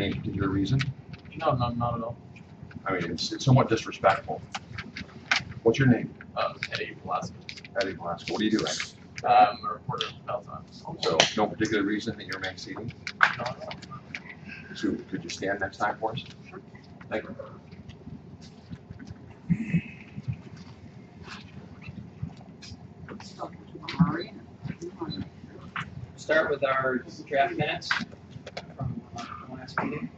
any particular reason? No, not at all. I mean, it's somewhat disrespectful. What's your name? Eddie Velasquez. Eddie Velasquez. What do you do, Eddie? I'm a reporter at Bell Times. So, no particular reason that you're seating? No, no. So, could you stand next time for us? Sure. Thank you. Start with our draft minutes from the last meeting.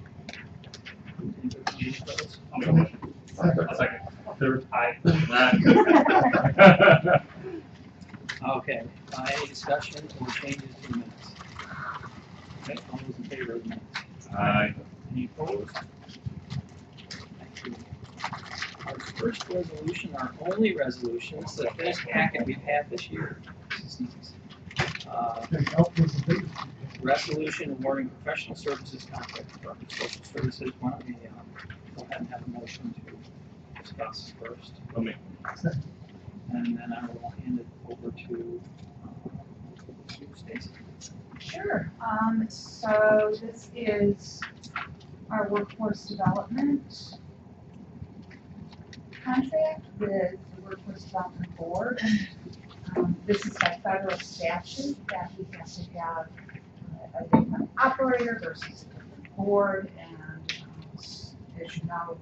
Second. Third. Aye. Okay, any discussion or changes to the minutes? Okay, all those in favor of the minutes? Aye. Any opposed? Thank you. Our first resolution, our only resolution, this is the best packet we've had this year. This is nice. Resolution awarding professional services contract for social services. Why don't we go ahead and have a motion to discuss first? And then I will hand it over to Stacy. Sure. So this is our workforce development contract with the Workforce Development Board. This is by federal statute that we have to have a different operator versus a different board. And as you know,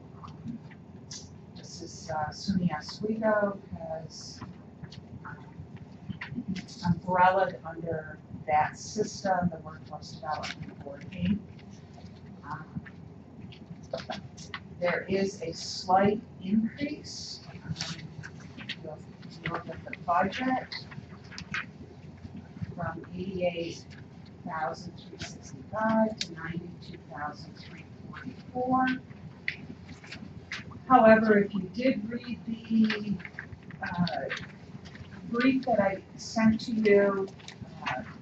this is SUNY Oswego has umbrellaed under that system, the Workforce Development Board Inc. There is a slight increase. If you look at the budget from $88,365 to $92,344. However, if you did read the brief that I sent to you,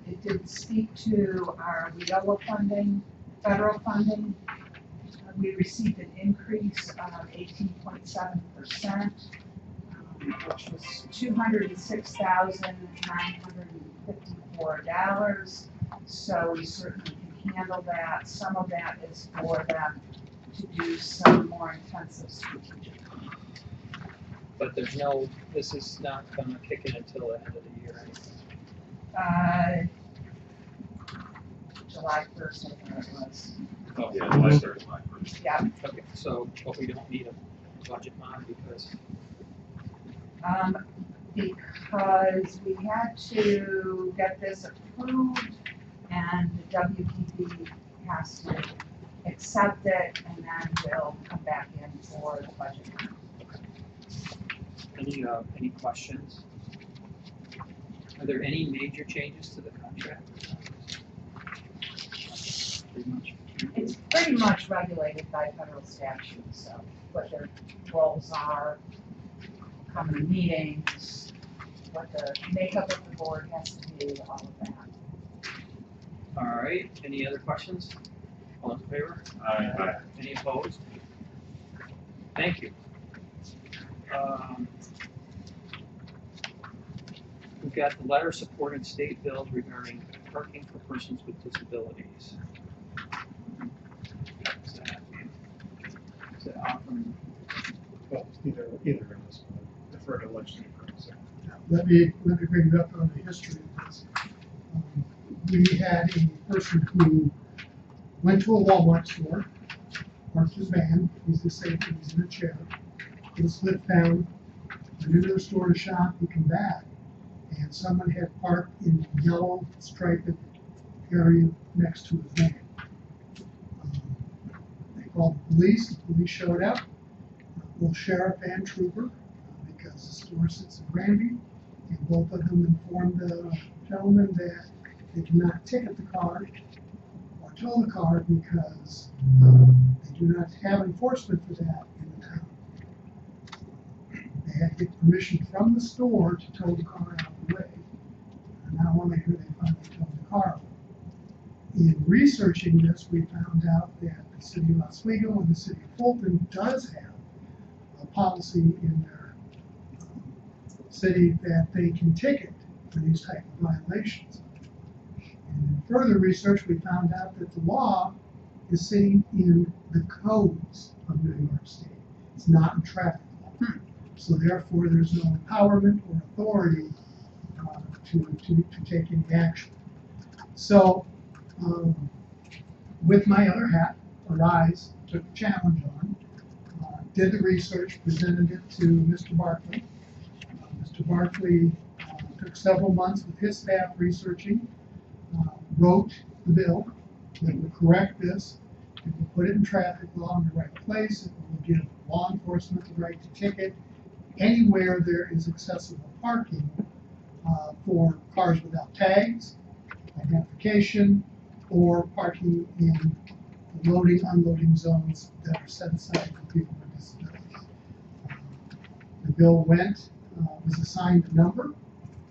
it did speak to our WIOA funding, federal funding. We received an increase of 18.7%, which was $206,954. So we certainly can handle that. Some of that is for them to do some more intensive strategic. But there's no, this is not gonna kick in until the end of the year, right? July 1st, I think it was. Oh, Yeah, July 3rd. Yeah. Okay, so, but we don't need a budget bond because, Because we had to get this approved and the WPB has to accept it and then we'll come back in for the budget. any questions? Are there any major changes to the contract? Pretty much. It's pretty much regulated by federal statute, so what their roles are, coming to meetings, what the makeup of the board has to be, all of that. All right, any other questions? All in favor? Aye. Any opposed? Thank you. We've got the letter supporting state bills regarding parking for persons with disabilities. Is that offering? Well, either of us, defer to legislative purposes. Let me bring it up on the history of this. We had a person who went to a Walmart store, parked his van, he's disabled, he's in a chair, put his slip down, went into the store to shop, he come back, and someone had parked in the yellow striped area next to his van. They called the police showed up, both sheriff and trooper, because the store sits in Granby, and both of them informed the gentleman that they cannot ticket the car or tow the car because they do not have enforcement for that in the town. They had to get permission from the store to tow the car out of the way. And now when they hear they finally towed the car. In researching this, we found out that the city of Oswego and the city of Fulton does have a policy in their city that they can ticket for these type of violations. And in further research, we found out that the law is sitting in the codes of New York State. It's not in traffic law. So therefore, there's no empowerment or authority to take any action. So, with my other hat, or eyes, took the challenge on, did the research, presented it to Mr. Barkley. Mr. Barkley took several months with his staff researching, wrote the bill that would correct this. It will put it in traffic law in the right place. It will give law enforcement the right to ticket anywhere there is accessible parking for cars without tags, identification, or parking in the loading, unloading zones that are set aside for people with disabilities. The bill was assigned a number.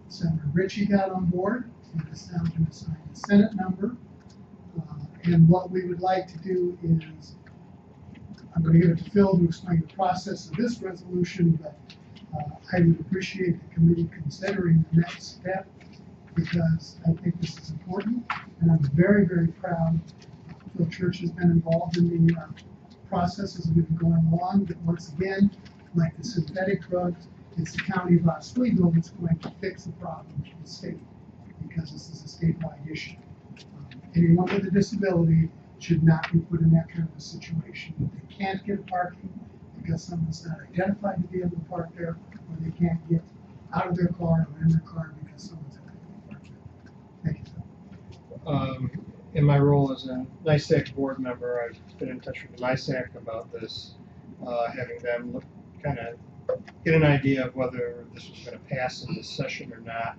Senator Ritchie got on board, and it's now been assigned a Senate number. And what we would like to do is, I'm going to give it to Phil to explain the process of this resolution, but I would appreciate the committee considering the next step, because I think this is important, and I'm very, very proud. Phil Church has been involved in the process as we've been going along, but once again, like the synthetic drugs, it's the county of Oswego that's going to fix the problem for the state, because this is a statewide issue. Anyone with a disability should not be put in that kind of a situation. They can't get parking because someone's not identified to be able to park there, or they can't get out of their car or in their car because someone's identified to park there. Thank you. In my role as a NISAC board member, I've been in touch with NISAC about this, having them look, kind of get an idea of whether this was going to pass in this session or not.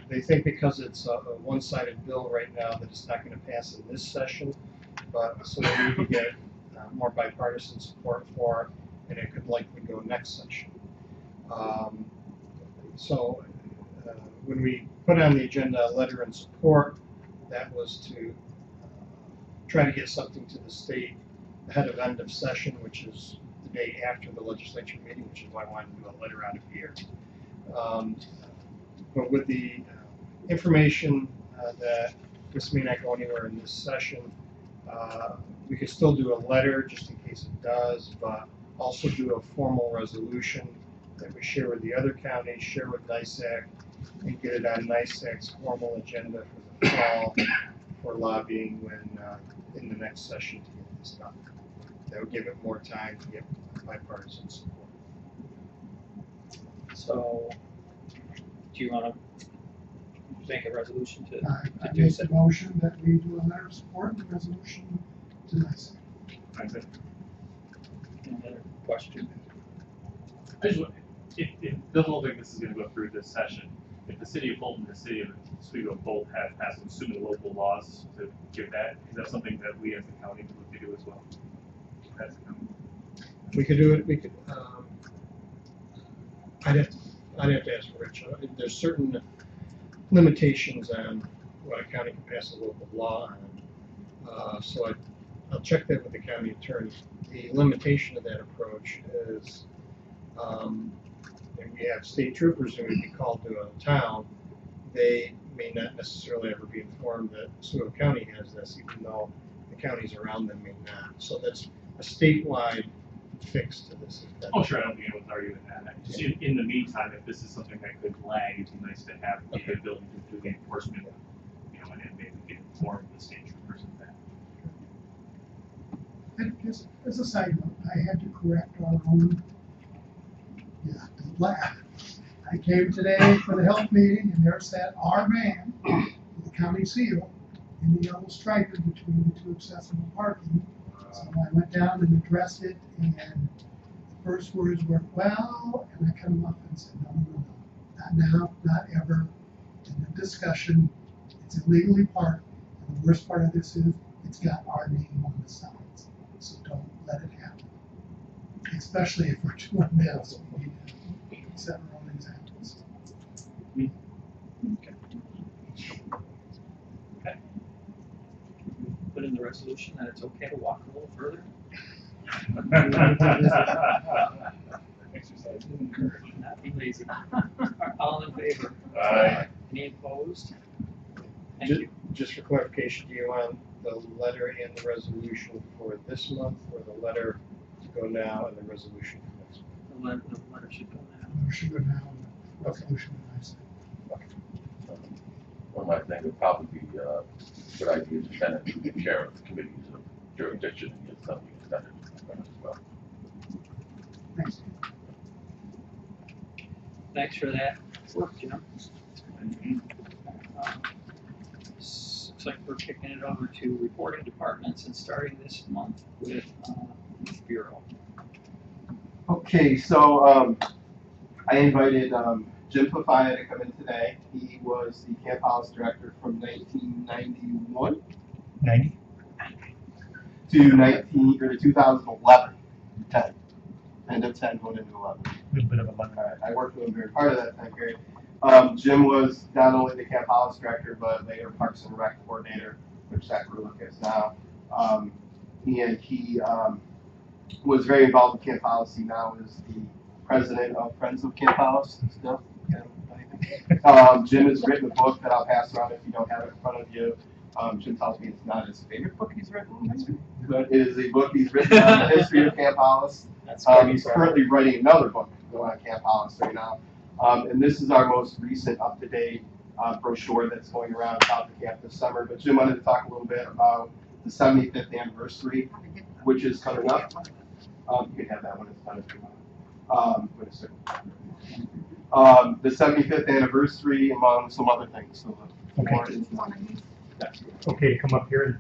They think because it's a one-sided bill right now that it's not going to pass in this session, but so they need to get more bipartisan support for it, and it could likely go next session. When we put on the agenda a letter in support, that was to try to get something to the state ahead of end of session, which is the day after the legislature meeting, which is why I wanted to do a letter out of here. But with the information that this may not go anywhere in this session, we could still do a letter just in case it does, but also do a formal resolution that we share with the other counties, share with NISAC, and get it on NISAC's formal agenda for the fall for lobbying when in the next session to get this done. That would give it more time to get bipartisan support. So, do you want to make a resolution to I do make so? a motion that we do a letter of support and resolution to NISAC. Any other question? I just, it doesn't look like this is going to go through this session. If the city of Fulton and the city of Oswego both have passed assuming local laws to give that, is that something that we as the county would look to do as well? As the county? We could do it. We could. I'd have to ask Rich. There's certain limitations on what a county can pass a local law on. So I'll check that with the county attorney. The limitation of that approach is, if we have state troopers who would be called to a town, they may not necessarily ever be informed that Oswego County has this, even though the counties around them may not. So that's a statewide fix to this. Oh, sure, I don't think anyone's arguing that. Just in the meantime, if this is something that could lag, it'd be nice to have the ability to do the enforcement, and maybe get informed the state troopers of that. And just as a side note, I had to correct our own, don't laugh. I came today for the health meeting, and there sat our van with the county seal in the yellow stripe in between the two accessible parking. So I went down and addressed it, and the first words were, well, and I cut them off and said, no, not now, not ever. In the discussion, it's illegally parked, and the worst part of this is it's got our name on the sides. So don't let it happen. Especially if we're doing this, we need to set our own examples. Okay. Put in the resolution that it's okay to walk a little further. Exercise. Not be lazy. All in favor? Aye. Any opposed? Thank Just, you. just for clarification, do you want the letter and the resolution for this month, or the letter to go now and the resolution for next month? The letter should go now. We should go now, and the resolution, and I say. One might think it would probably be a good idea to send it to the chair of the committees of jurisdiction and get something extended as well. Thanks. Thanks for that work, Jim. Looks like we're kicking it over to reporting departments and starting this month with Youth Bureau. Okay, so I invited Jim Fafaya to come in today. He was the camp house director from 1991 90? to 2011, 10. End of 10 going into 11. A little bit of a luck. I worked with him during part of that time period. Jim was not only the camp house director, but later Parks and Rec coordinator, which that group is now. And he was very involved in Camp House. He now is the president of Friends of Camp House still. Jim has written a book that I'll pass around if you don't have it in front of you. Jim tells me it's not his favorite book he's written, but it is a book he's written on the history of Camp House. He's currently writing another book on Camp House right now. And this is our most recent up-to-date brochure that's going around South of Camp this summer. But Jim wanted to talk a little bit about the 75th anniversary, which is coming up. You can have that when it's done if you want. The 75th anniversary, among some other things. So Okay, to come up here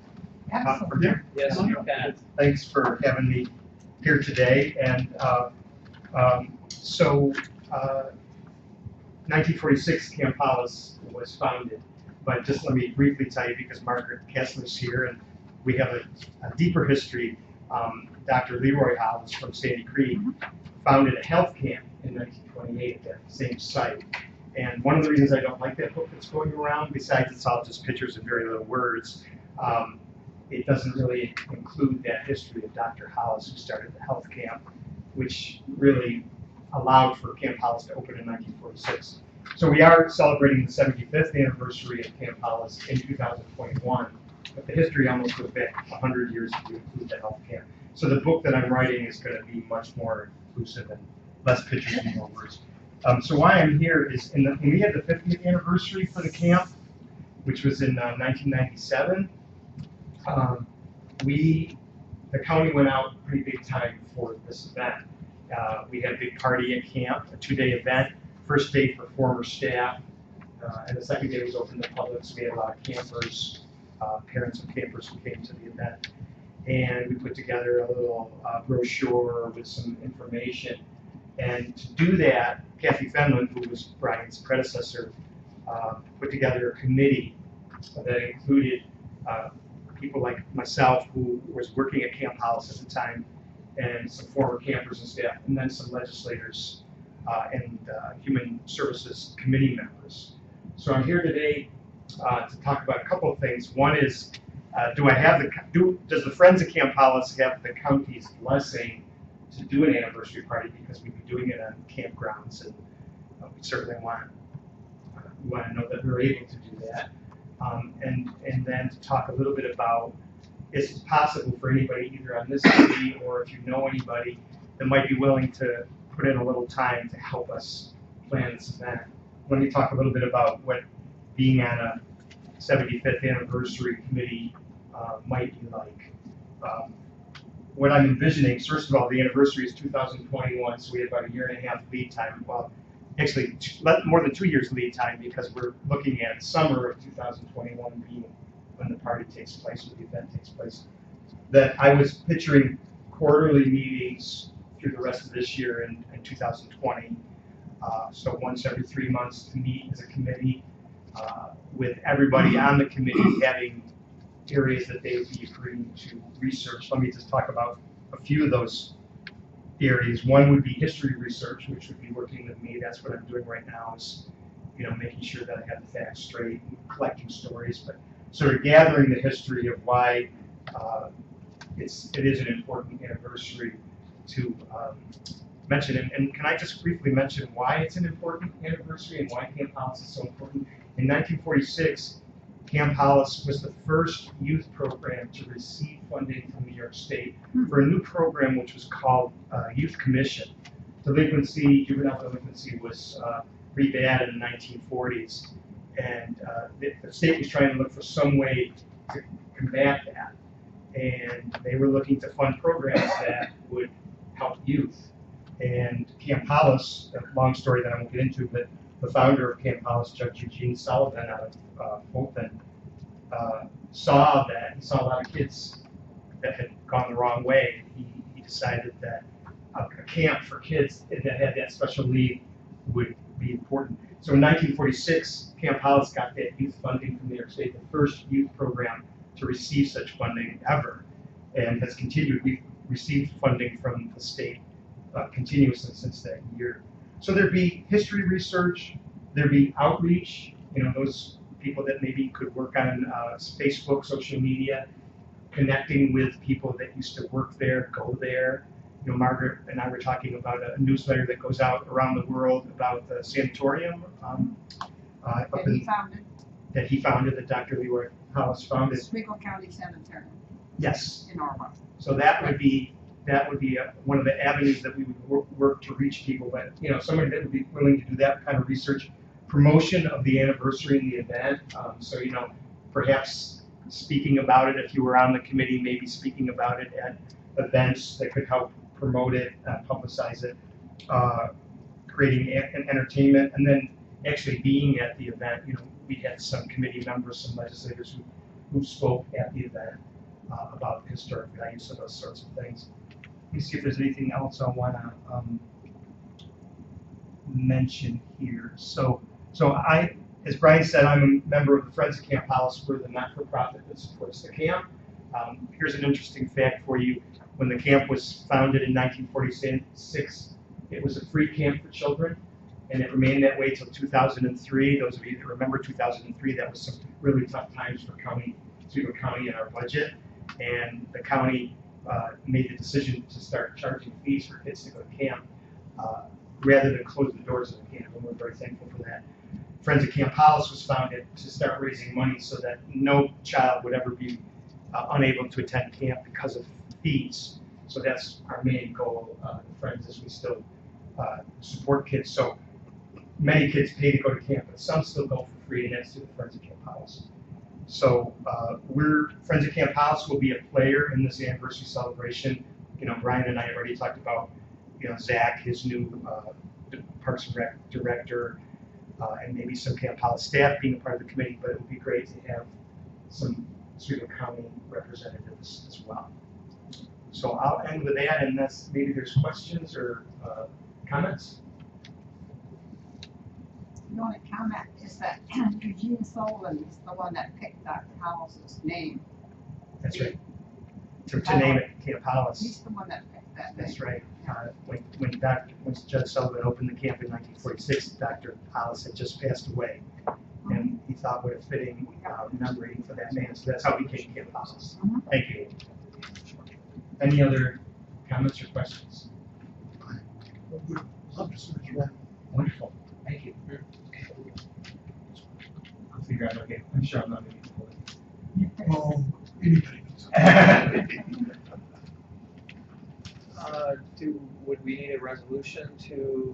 and talk for Jim? Yes, you can. Thanks for having me here today. And 1946 Camp Hollis was founded. But just let me briefly tell you, because Margaret Kessler's here, and we have a deeper history. Dr. Leroy Hollis from Sandy Creek founded a health camp in 1928 at that same site. And one of the reasons I don't like that book that's going around, besides it's all just pictures and very little words, it doesn't really include that history of Dr. Hollis, who started the health camp, which really allowed for Camp Hollis to open in 1946. So we are celebrating the 75th anniversary of Camp Hollis in 2021, but the history almost goes back 100 years if you include the health camp. So the book that I'm writing is going to be much more inclusive and less pictures and more words. So why I'm here is when we had the 50th anniversary for the camp, which was in 1997, the county went out pretty big time for this event. We had a big party at camp, a 2-day event. First day for former staff, and the second day was open to the public, so we had a lot of campers, parents of campers who came to the event. And we put together a little brochure with some information. And to do that, Kathy Fenlon, who was Brian's predecessor, put together a committee that included people like myself, who was working at Camp Hollis at the time, and some former campers and staff, and then some legislators and human services committee members. So I'm here today to talk about a couple of things. One is, does the Friends of Camp Hollis have the county's blessing to do an anniversary party, because we'd be doing it on campgrounds, and we certainly want to know that we're able to do that. And then to talk a little bit about, is it possible for anybody either on this committee or if you know anybody that might be willing to put in a little time to help us plan this event. Let me talk a little bit about what being on a 75th anniversary committee might be like. What I'm envisioning, first of all, the anniversary is 2021, so we have about a year and a half lead time. Well, actually, more than 2 years lead time, because we're looking at summer of 2021 being when the party takes place, or the event takes place. That I was picturing quarterly meetings through the rest of this year and 2020. So once every 3 months to meet as a committee, with everybody on the committee having areas that they would be agreeing to research. Let me just talk about a few of those areas. One would be history research, which would be working with me. That's what I'm doing right now, is making sure that I have the facts straight and collecting stories, but sort of gathering the history of why it is an important anniversary to mention. And can I just briefly mention why it's an important anniversary and why Camp Hollis is so important? In 1946, Camp Hollis was the first youth program to receive funding from New York State for a new program which was called Youth Commission. Juvenile delinquency was pretty bad in the 1940s, and the state was trying to look for some way to combat that. And they were looking to fund programs that would help youth. And Camp Hollis, a long story that I won't get into, but the founder of Camp Hollis, Judge Eugene Sullivan out of Fulton, saw a lot of kids that had gone the wrong way. He decided that a camp for kids that had that special need would be important. So in 1946, Camp Hollis got that youth funding from New York State, the first youth program to receive such funding ever, and has continued. We've received funding from the state continuously since that year. So there'd be history research, there'd be outreach, those people that maybe could work on Facebook, social media, connecting with people that used to work there, go there. Margaret and I were talking about a newsletter that goes out around the world about the sanatorium that he founded, that Dr. Leroy Hollis founded. Oswego County Sanitarium. Yes. In Orma. So that would be one of the avenues that we would work to reach people. But somebody that would be willing to do that kind of research, promotion of the anniversary and the event. So perhaps speaking about it, if you were on the committee, maybe speaking about it at events that could help promote it, publicize it, creating an entertainment, and then actually being at the event. We had some committee members, some legislators who spoke at the event about the historic values of those sorts of things. Let me see if there's anything else I want to mention here. So I, as Brian said, I'm a member of the Friends of Camp Hollis. We're the not-for-profit that supports the camp. Here's an interesting fact for you. When the camp was founded in 1946, it was a free camp for children, and it remained that way until 2003. Those of you that remember 2003, that was some really tough times for Oswego County and our budget, and the county made the decision to start charging fees for kids to go to camp rather than close the doors of the camp, and we're very thankful for that. Friends of Camp Hollis was founded to start raising money so that no child would ever be unable to attend camp because of fees. So that's our main goal, Friends, is we still support kids. So many kids pay to go to camp, but some still go for free, and that's through the Friends of Camp Hollis. So Friends of Camp Hollis will be a player in this anniversary celebration. Brian and I have already talked about, Zach, his new Parks and Rec director, and maybe some Camp Hollis staff being a part of the committee, but it would be great to have some Oswego County representatives as well. So I'll end with that, and maybe there's questions or comments. The only comment is that Eugene Sullivan is the one that picked Dr. Hollis's name. That's right. To name it Camp Hollis. He's the one that picked that name. That's right. When Judge Sullivan opened the camp in 1946, Dr. Hollis had just passed away, and he thought what a fitting memory for that name. So that's how we became Camp Hollis. Thank you. Any other comments or questions? We'd love to search around. Wonderful. Thank you. I'll figure out. Okay, I'm sure I'm not going to be able Anybody knows. Would we need a resolution to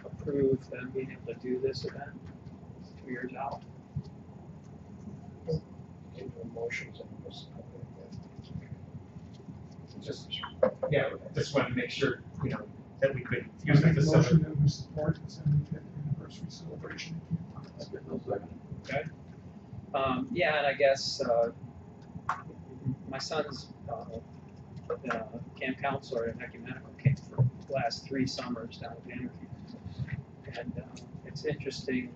approve them being able to do this event? It's 2 years out. Emotions on this. just wanted to make sure, that we could I use the make a facility. motion that we support the 75th anniversary celebration. Okay. Yeah, and I guess my son's camp counselor at ecumenical camp for the last 3 summers down at Banner Camp. And it's interesting,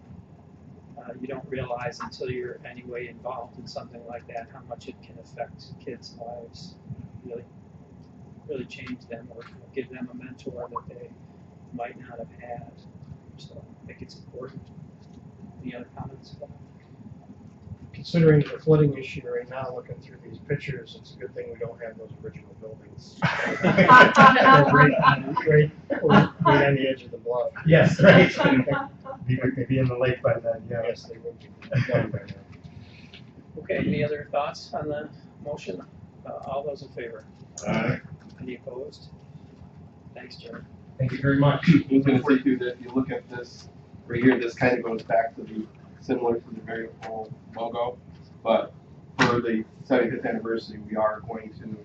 you don't realize until you're anyway involved in something like that how much it can affect kids' lives. Really change them or give them a mentor that they might not have had. So I think it's important. Any other comments? Considering the flooding issue right now, looking through these pictures, it's a good thing we don't have those original buildings. right on the edge of the bluff. Yes, right. Maybe in the lake by then, yeah. Yes, they would be done by now. Okay, any other thoughts on the motion? All those in favor? Any opposed? Thanks, Jerry. Thank you very much. I was gonna say too, that if you look at this right here, this kind of goes back to the, similar to the very old logo, but for the 75th anniversary, we are going to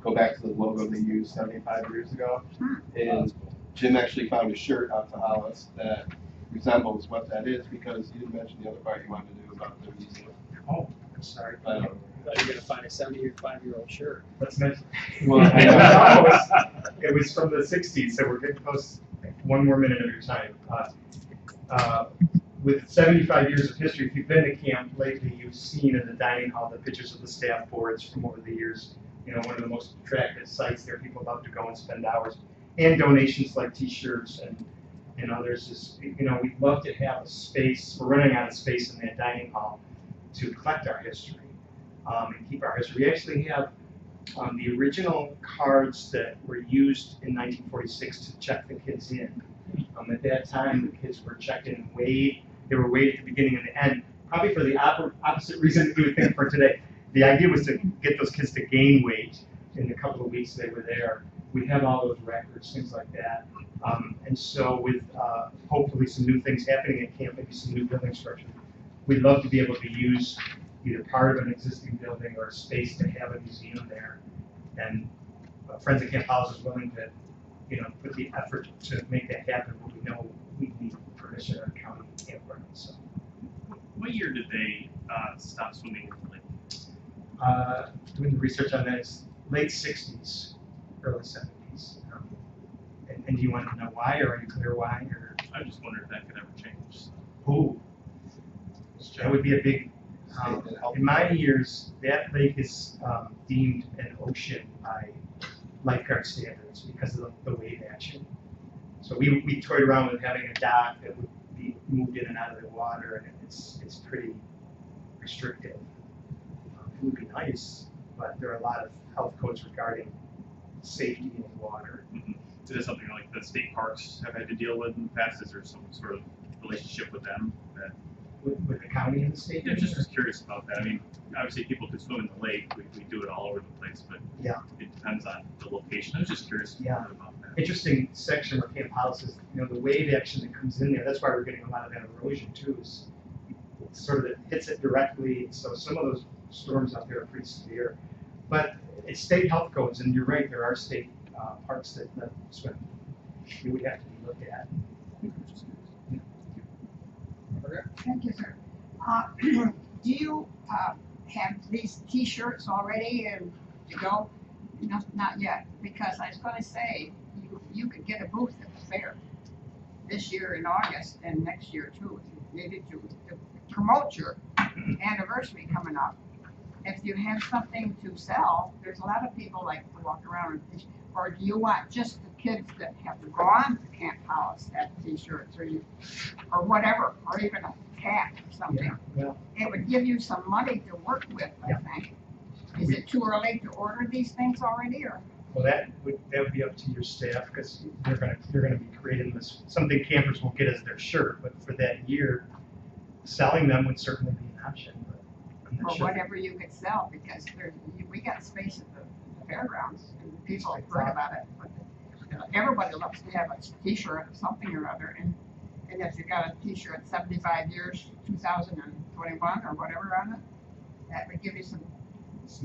go back to the logo they used 75 years ago. And Jim actually found a shirt out to Hollis that resembles what that is, because he didn't mention the other part he wanted to do about the museum. Oh, I'm sorry. I thought you were gonna find a 75-year-old shirt. That's nice. Well, I know, it was from the 60s, so we're getting close. One more minute at a time. With 75 years of history, if you've been to camp lately, you've seen in the dining hall the pictures of the staff boards from over the years. You know, one of the most attractive sites there. People love to go and spend hours. And donations like T-shirts and others. Is, you know, we'd love to have a space. We're running out of space in that dining hall to collect our history and keep our history. We actually have the original cards that were used in 1946 to check the kids in. At that time, the kids were checked in and weighed. They were weighed at the beginning and the end, probably for the opposite reason we would think for today. The idea was to get those kids to gain weight in the couple of weeks they were there. We have all those records, things like that. And so with hopefully some new things happening at camp, maybe some new building structure, we'd love to be able to use either part of an existing building or a space to have a museum there. And Friends of Camp House is willing to, you know, put the effort to make that happen, but we know we need permission of county campground. So. What year did they stop swimming in the lake? Doing the research on that is late 60s, early 70s. And do you want to know why, or are you clear why? Or I'm just wondering if that could ever change. oh, that would be a big. In my years, that lake is deemed an ocean by lifeguard standards because of the wave action. So we toyed around with having a dock that would be moved in and out of the water, and it's pretty restrictive. It would be nice, but there are a lot of health codes regarding safety in the water. Mm-hmm. Is this something like the state parks have had to deal with in the past? Is there some sort of relationship with them that? With the county and the state? Yeah, just curious about that. I mean, obviously people could swim in the lake. We do it all over the place, but yeah, it depends on the location. I was just curious about that. Interesting section where Camp House is, you know, the wave action that comes in there. That's why we're getting a lot of that erosion too. Is it sort of hits it directly. So some of those storms out there are pretty severe. But it's state health codes, and you're right. There are state parks that let swim. It would have to be looked at. Thank you, sir. Do you have these T-shirts already and to go? No, not yet, because I was going to say you could get a booth at the fair this year in August and next year too, maybe to promote your anniversary coming up. If you have something to sell, there's a lot of people like to walk around with T-shirts. Or do you want just the kids that have to go on to Camp House have T-shirts, or whatever, or even a hat or something? Yeah. It would give you some money to work with, I think. Is it too early to order these things already, or? Well, that would be up to your staff, because they're gonna be creating this, something campers will get as their shirt, but for that year, selling them would certainly be an option. But I'm not Or sure. whatever you could sell, because we got space at the fairgrounds, and people have heard about it. But everybody loves to have a T-shirt or something or other, and if you got a T-shirt 75 years, 2021 or whatever on it, that would give you some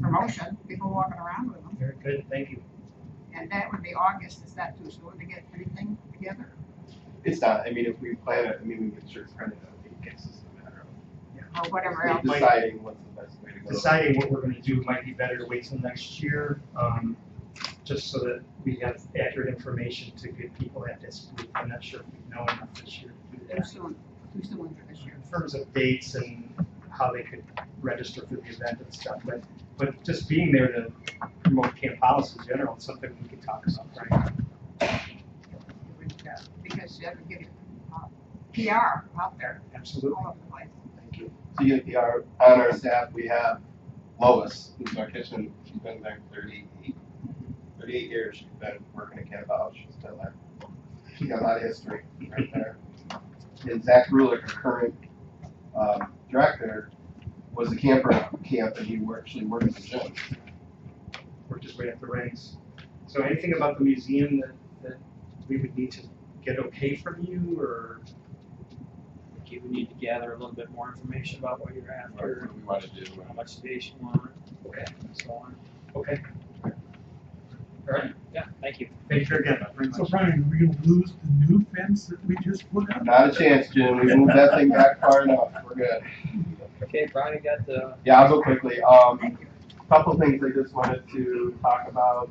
promotion. People walking around with them, Very good, thank you. and that would be August. Is that too soon to get everything together? It's not, I mean, if we plan it, I mean, we get shirts printed out, it gets us a matter Or whatever of else? deciding what's the best way to go. Deciding what we're gonna do might be better to wait till next year, just so that we have accurate information to give people at this booth. I'm not sure if we know enough this year to do Too that. soon for this year. In terms of dates and how they could register for the event and stuff, but just being there to promote Camp House in general is something we could talk about, right? Because you have to get PR out there Absolutely. all over the place. Thank you. So you get on our staff, we have Lois, who's our kitchen, she's been there 38 years, she's been working at Camp House, she's still there. She's got a lot of history right there. And Zach Rulick, our current director, was a camper camp and you actually work at the gym. Worked his way up the ranks. So anything about the museum that we would need to get okay from you, or? I think you would need to gather a little bit more information about what you're What after, do we want to do? how much space you want, Okay. and so on. Okay. All right. Yeah, thank you. Thank you again very So much. Brian, are we gonna lose the new fence that we just put up? Not a chance, Jim. We moved that thing back far enough. We're good. Okay, Brian, you got the, Yeah, I'll go quickly. Couple things I just wanted to talk about.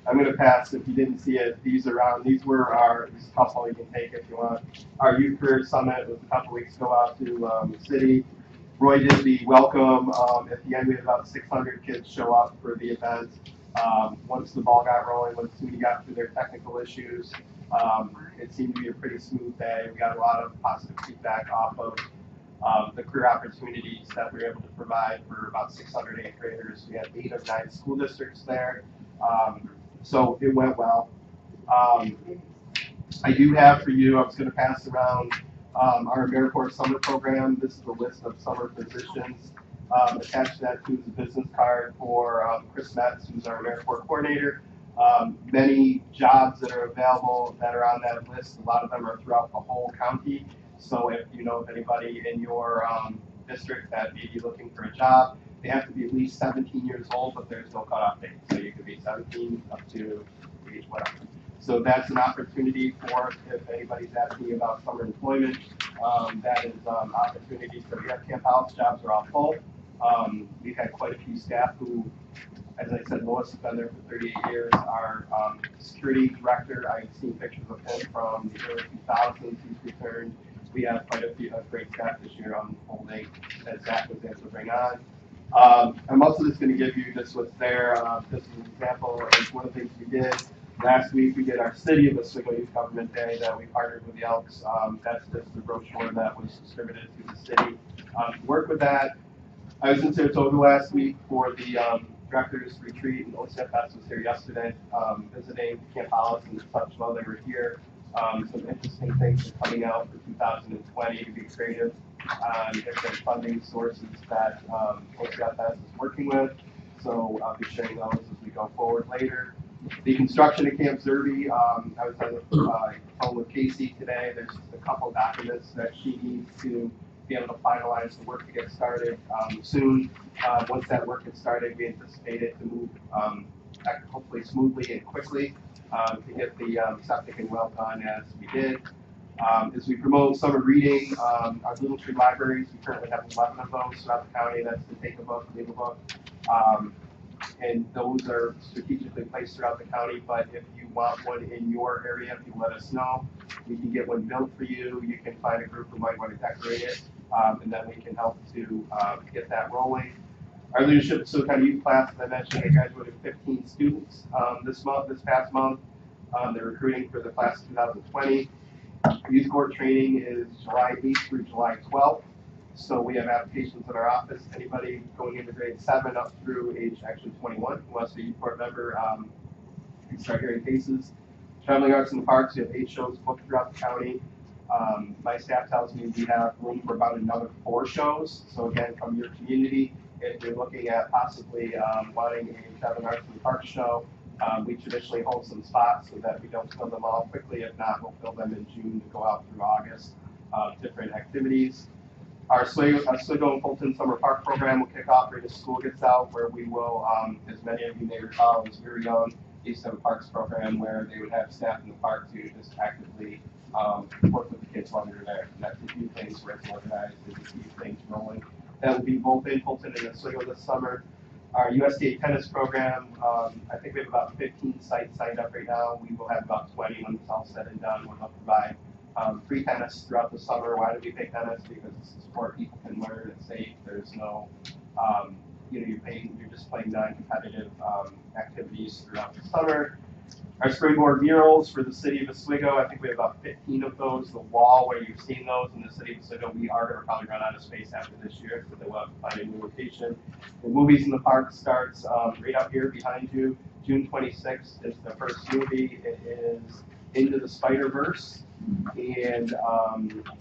I'm gonna pass if you didn't see it. These were this is a couple you can take if you want. Our Youth Career Summit was a couple weeks ago out to the city. Roy did the welcome. At the end, we had about 600 kids show up for the event. Once the ball got rolling, once we got through their technical issues, it seemed to be a pretty smooth day. We got a lot of positive feedback off of the career opportunities that we were able to provide for about 600 eighth graders. We had 8 of 9 school districts there. So it went well. I do have for you, I was going to pass around our AmeriCorps summer program. This is a list of summer positions. Attached to that too is a business card for Chris Metz, who's our AmeriCorps coordinator. Many jobs that are available that are on that list, a lot of them are throughout the whole county. So if you know of anybody in your district that may be looking for a job, they have to be at least 17 years old, but there's no cutoff date. So you could be 17 up to age whatever. So that's an opportunity for if anybody's asking about summer employment. That is opportunities. So we have camp house jobs are all full. We've had quite a few staff who, as I said, Lois has been there for 38 years. Our security director, I've seen pictures of him from the early 2000s. He's returned. We have quite a few great staff this year on holding that Zach was able to bring on. I'm also just going to give you just what's there. This is an example of one of the things we did. Last week we did our City of Oswego Youth Government Day that we partnered with the Elks. That's just the brochure that was distributed to the city. To work with that, I was in Saratoga last week for the director's retreat, and OCFS was here yesterday visiting Camp Hollis and such while they were here. Some interesting things are coming out for 2020 to be creative on different funding sources that OCFS is working with. So I'll be sharing those as we go forward later. The construction at Camp Zerby, I was on the phone with Casey today. There's just a couple documents that she needs to be able to finalize the work to get started soon. Once that work gets started, we anticipate it to move hopefully smoothly and quickly to get the septic and well done as we did. As we promote summer reading, our Little Tree libraries, we currently have 11 of those throughout the county. That's to take a book, leave a book. And those are strategically placed throughout the county, but if you want one in your area, if you let us know, we can get one built for you. You can find a group who might want to decorate it, and then we can help to get that rolling. Our Leadership at Oswego County Youth class, as I mentioned, they graduated 15 students this past month. They're recruiting for the class of 2020. Youth Corps training is July 8th through July 12th. So we have applications in our office. Anybody going into grade 7 up through age actually 21 who wants to be a Youth Corps member can start hearing cases. Traveling Arts in the Parks, we have 8 shows booked throughout the county. My staff tells me we have room for about another 4 shows. So again, from your community, if you're looking at possibly wanting a Traveling Arts in the Parks show, we traditionally hold some spots so that we don't fill them all quickly. If not, we'll fill them in June to go out through August. Different activities. Our Oswego and Fulton Summer Park program will kick off right as school gets out, where we will, as many of you may recall, as we were young, used to have a parks program where they would have staff in the park to just actively work with the kids while they were there. And that's a few things where it's organized, there's a few things rolling. That will be both in Fulton and Oswego this summer. Our USDA tennis program, I think we have about 15 sites signed up right now. We will have about 20 when it's all said and done. We'll provide free tennis throughout the summer. Why do we pick tennis? Because it's a sport people can learn. It's safe. There's no, you're just playing non-competitive activities throughout the summer. Our springboard murals for the city of Oswego, I think we have about 15 of those. The wall where you've seen those in the city of Oswego, we are going to probably run out of space after this year, so they will have to find a new location. The Movies in the Park starts right up here behind you. June 26th is the first movie. It is Into the Spider-Verse, and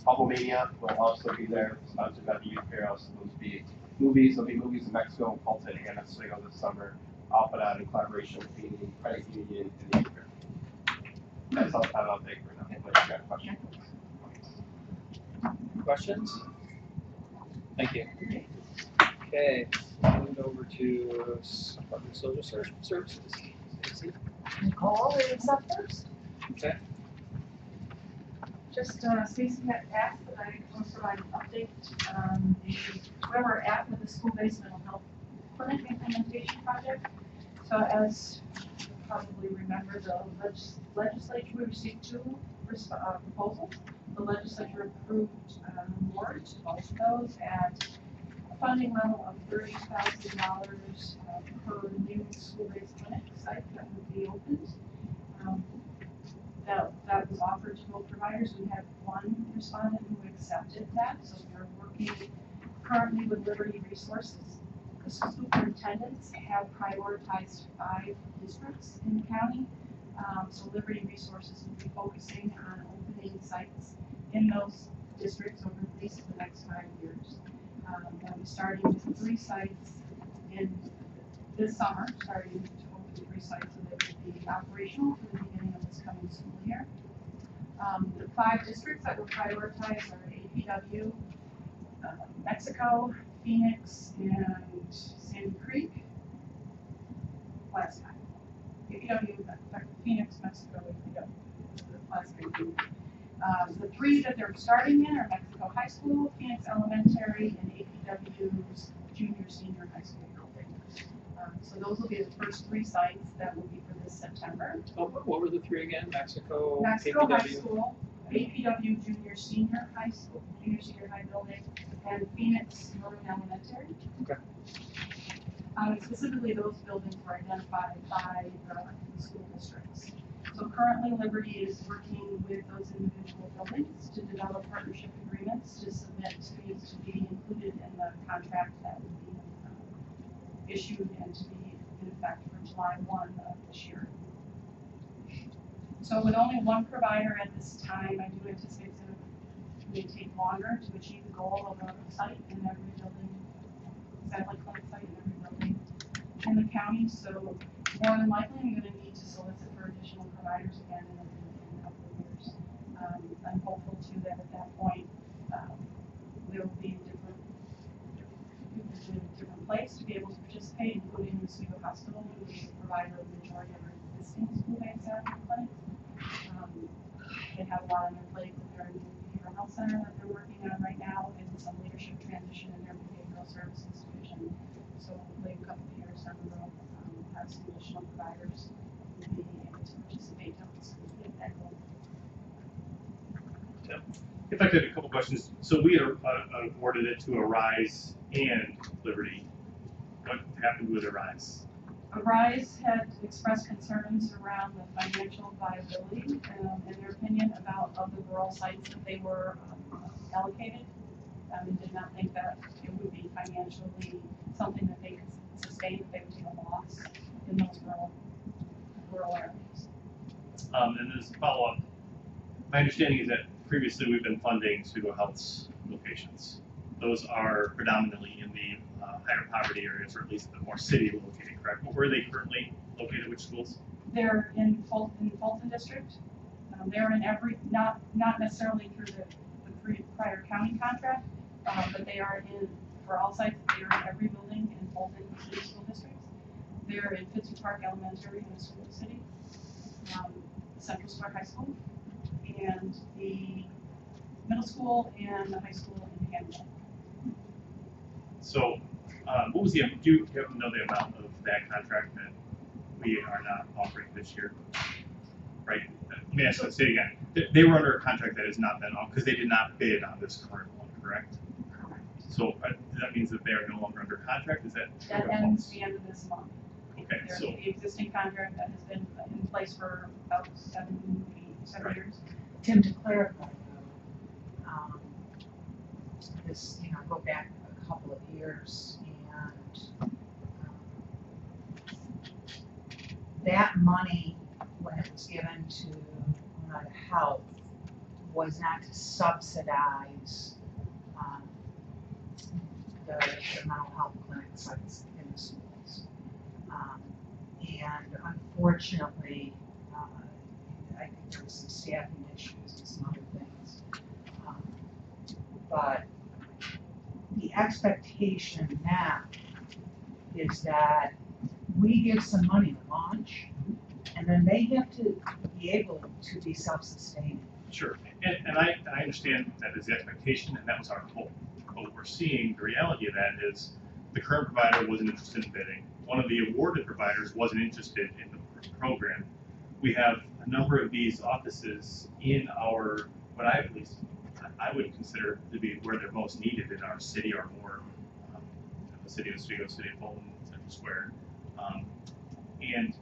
Bubble Mania will also be there, sponsored by the Youth Bureau, so those will be movies. There'll be movies in Mexico, Fulton, and Oswego this summer. I'll put on in collaboration with the credit union and the youth group. That's all I'll take for now. Unless you got questions. Questions? Thank you. Okay, move over to Department of Social Services. Stacy? Nicole is up first. Okay. Just, Stacy had asked that I want to provide an update on where we're at with the school-based mental health clinic implementation project. So as you probably remember, the legislature, we received two proposals. The legislature approved more to both of those at a funding level of $30,000 per new school-based clinic site that would be opened. That was offered to both providers. We had one respondent who accepted that, so we're working currently with Liberty Resources. The superintendents have prioritized 5 districts in the county, so Liberty Resources will be focusing on opening sites in those districts over at least the next 5 years. They'll be starting with 3 sites in this summer, starting to open 3 sites so that will be operational for the beginning of this coming school year. The 5 districts that were prioritized are APW, Mexico, Phoenix, and Sandy Creek. Last time. APW, Phoenix, Mexico, APW. The last 3. The 3 that they're starting in are Mexico High School, Phoenix Elementary, and APW's junior, senior high school building. So those will be the first 3 sites that will be for this September. Oh, what were the 3 again? Mexico High School, APW junior, senior high school, junior, senior high building, and Phoenix Northern Elementary. Okay. Specifically, those buildings were identified by the school districts. So currently, Liberty is working with those individual buildings to develop partnership agreements to submit fees to be included in the contract that would be issued and to be in effect for July 1 of this year. So with only one provider at this time, I do anticipate it may take longer to achieve the goal of a site in every building, satellite clinic site in every building in the county. So more than likely, I'm going to need to solicit for additional providers again in a couple of years. I'm hopeful too that at that point there will be a different place to be able to participate, including the Oswego Hospital, who is a provider of the majority of our existing school-based satellite clinics. They have a lot on their plate with their new behavioral health center that they're working on right now, and some leadership transition in their behavioral services division. So hopefully a couple of years down the road, have some additional providers who will be able to participate to help us get that goal. If I could, a couple questions. So we had awarded it to Arise and Liberty. What happened with Arise? Arise had expressed concerns around the financial viability, in their opinion, of the rural sites that they were allocated. And did not think that it would be financially something that they could sustain if they would take a loss in those rural areas. And as a follow-up, my understanding is that previously we've been funding Oswego Health's locations. Those are predominantly in the higher poverty areas, or at least the more city located, correct? Where are they currently located? Which schools? They're in Fulton District. They're in every, not necessarily through the prior county contract, but they are in, for all sites, they're in every building in Fulton City School Districts. They're in Fitzhugh Park Elementary in Oswego City, Central Square High School, and the middle school and the high school in Hamilton. So, what was the, do you know the amount of that contract that we are not offering this year? Right? Let me say it again. They were under a contract that has not been on, because they did not bid on this current one, correct? Correct. So that means that they are no longer under contract? Is that? That ends the end of this month. Okay, There's so. the existing contract that has been in place for about 7 years. Tim, to clarify, this, go back a couple of years, and that money, when it was given to health, was not to subsidize the mental health clinic sites in the schools. And unfortunately, I think there was some staffing issues and some other things. But the expectation now is that we give some money to launch, and then they have to be able to be self-sustaining. Sure, and I understand that is the expectation, and that was our hope. But what we're seeing, the reality of that is the current provider wasn't interested in bidding. One of the awarded providers wasn't interested in the program. We have a number of these offices in our, what I at least, I would consider to be where they're most needed in our city or more, the city of Oswego, city of Fulton, Central Square. And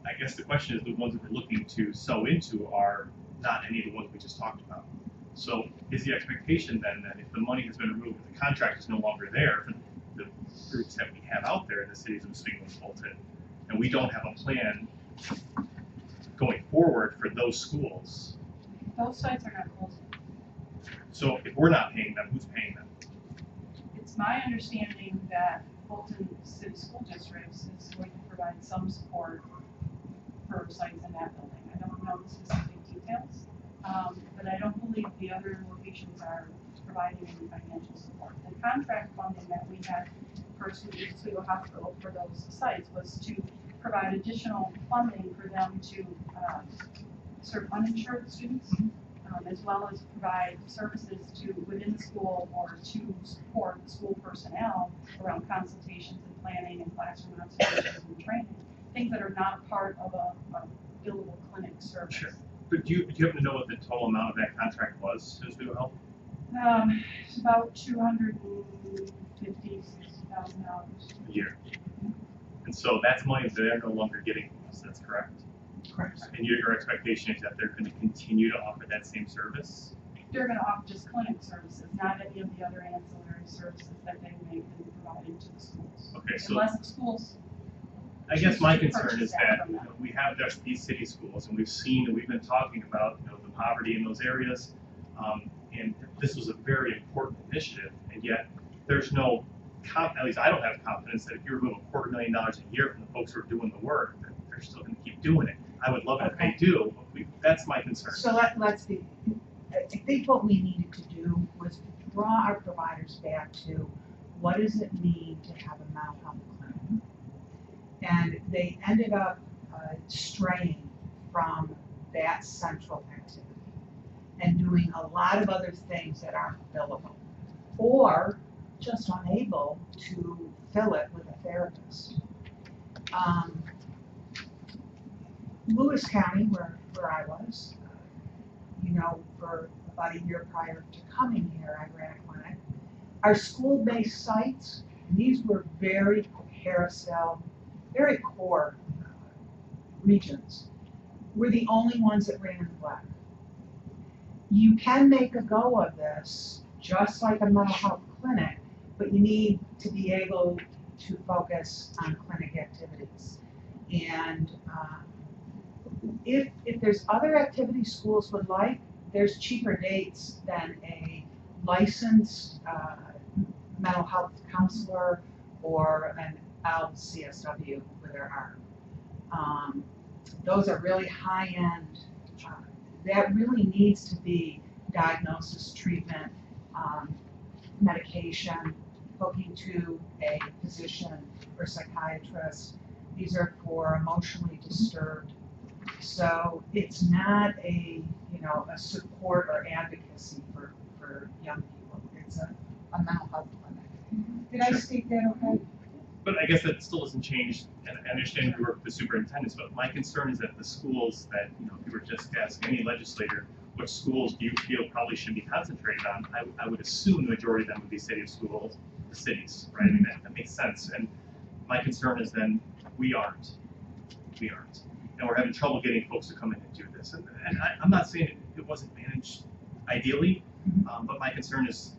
I guess the question is the ones that we're looking to sew into are not any of the ones we just talked about. So is the expectation then that if the money has been removed, the contract is no longer there for the groups that we have out there in the cities of Oswego and Fulton, and we don't have a plan going forward for those schools? Those sites are not closing. So if we're not paying them, who's paying them? It's my understanding that Fulton City School Districts is going to provide some support for sites in that building. I don't know the specific details, but I don't believe the other locations are providing any financial support. The contract funding that we had for Oswego Hospital for those sites was to provide additional funding for them to serve uninsured students, as well as provide services to within the school or to support school personnel around consultations and planning and classroom observations and training, things that are not part of a billable clinic service. Sure. But do you happen to know what the total amount of that contract was to Oswego Health? It's about $250,000-$60,000 a year. And so that's money that they're no longer getting from us, that's correct? Correct. And your expectation is that they're going to continue to offer that same service? They're going to offer just clinic services, not any of the other ancillary services that they may be providing to the schools. Okay, so unless the schools. I guess my choose to concern purchase is that from them. we have these city schools, and we've been talking about the poverty in those areas, and this was a very important initiative, and yet there's no, at least I don't have confidence that if you remove $250,000 a year from the folks who are doing the work, that they're still going to keep doing it. I would love it if they do, but that's my concern. So let's be, I think what we needed to do was draw our providers back to what does it mean to have a mental health clinic? And they ended up straying from that central activity and doing a lot of other things that aren't billable, or just unable to fill it with a therapist. Lewis County, where I was, for about a year prior to coming here, I ran a clinic. Our school-based sites, these were very very core regions, were the only ones that ran in the black. You can make a go of this, just like a mental health clinic, but you need to be able to focus on clinic activities. And if there's other activities schools would like, there's cheaper dates than a licensed mental health counselor or an LCSW with their arm. Those are really high-end. That really needs to be diagnosis, treatment, medication, hooking to a physician or psychiatrist. These are for emotionally disturbed. So it's not a support or advocacy for young people. It's a mental health clinic. Did I state that okay? But I guess that still doesn't change, and I understand you work with the superintendents, but my concern is that the schools that, if you were just to ask any legislator, what schools do you feel probably should be concentrated on? I would assume the majority of them would be city schools, the cities, right? I mean, that makes sense. And my concern is then we aren't. And we're having trouble getting folks to come in and do this. And I'm not saying it wasn't managed ideally, but my concern is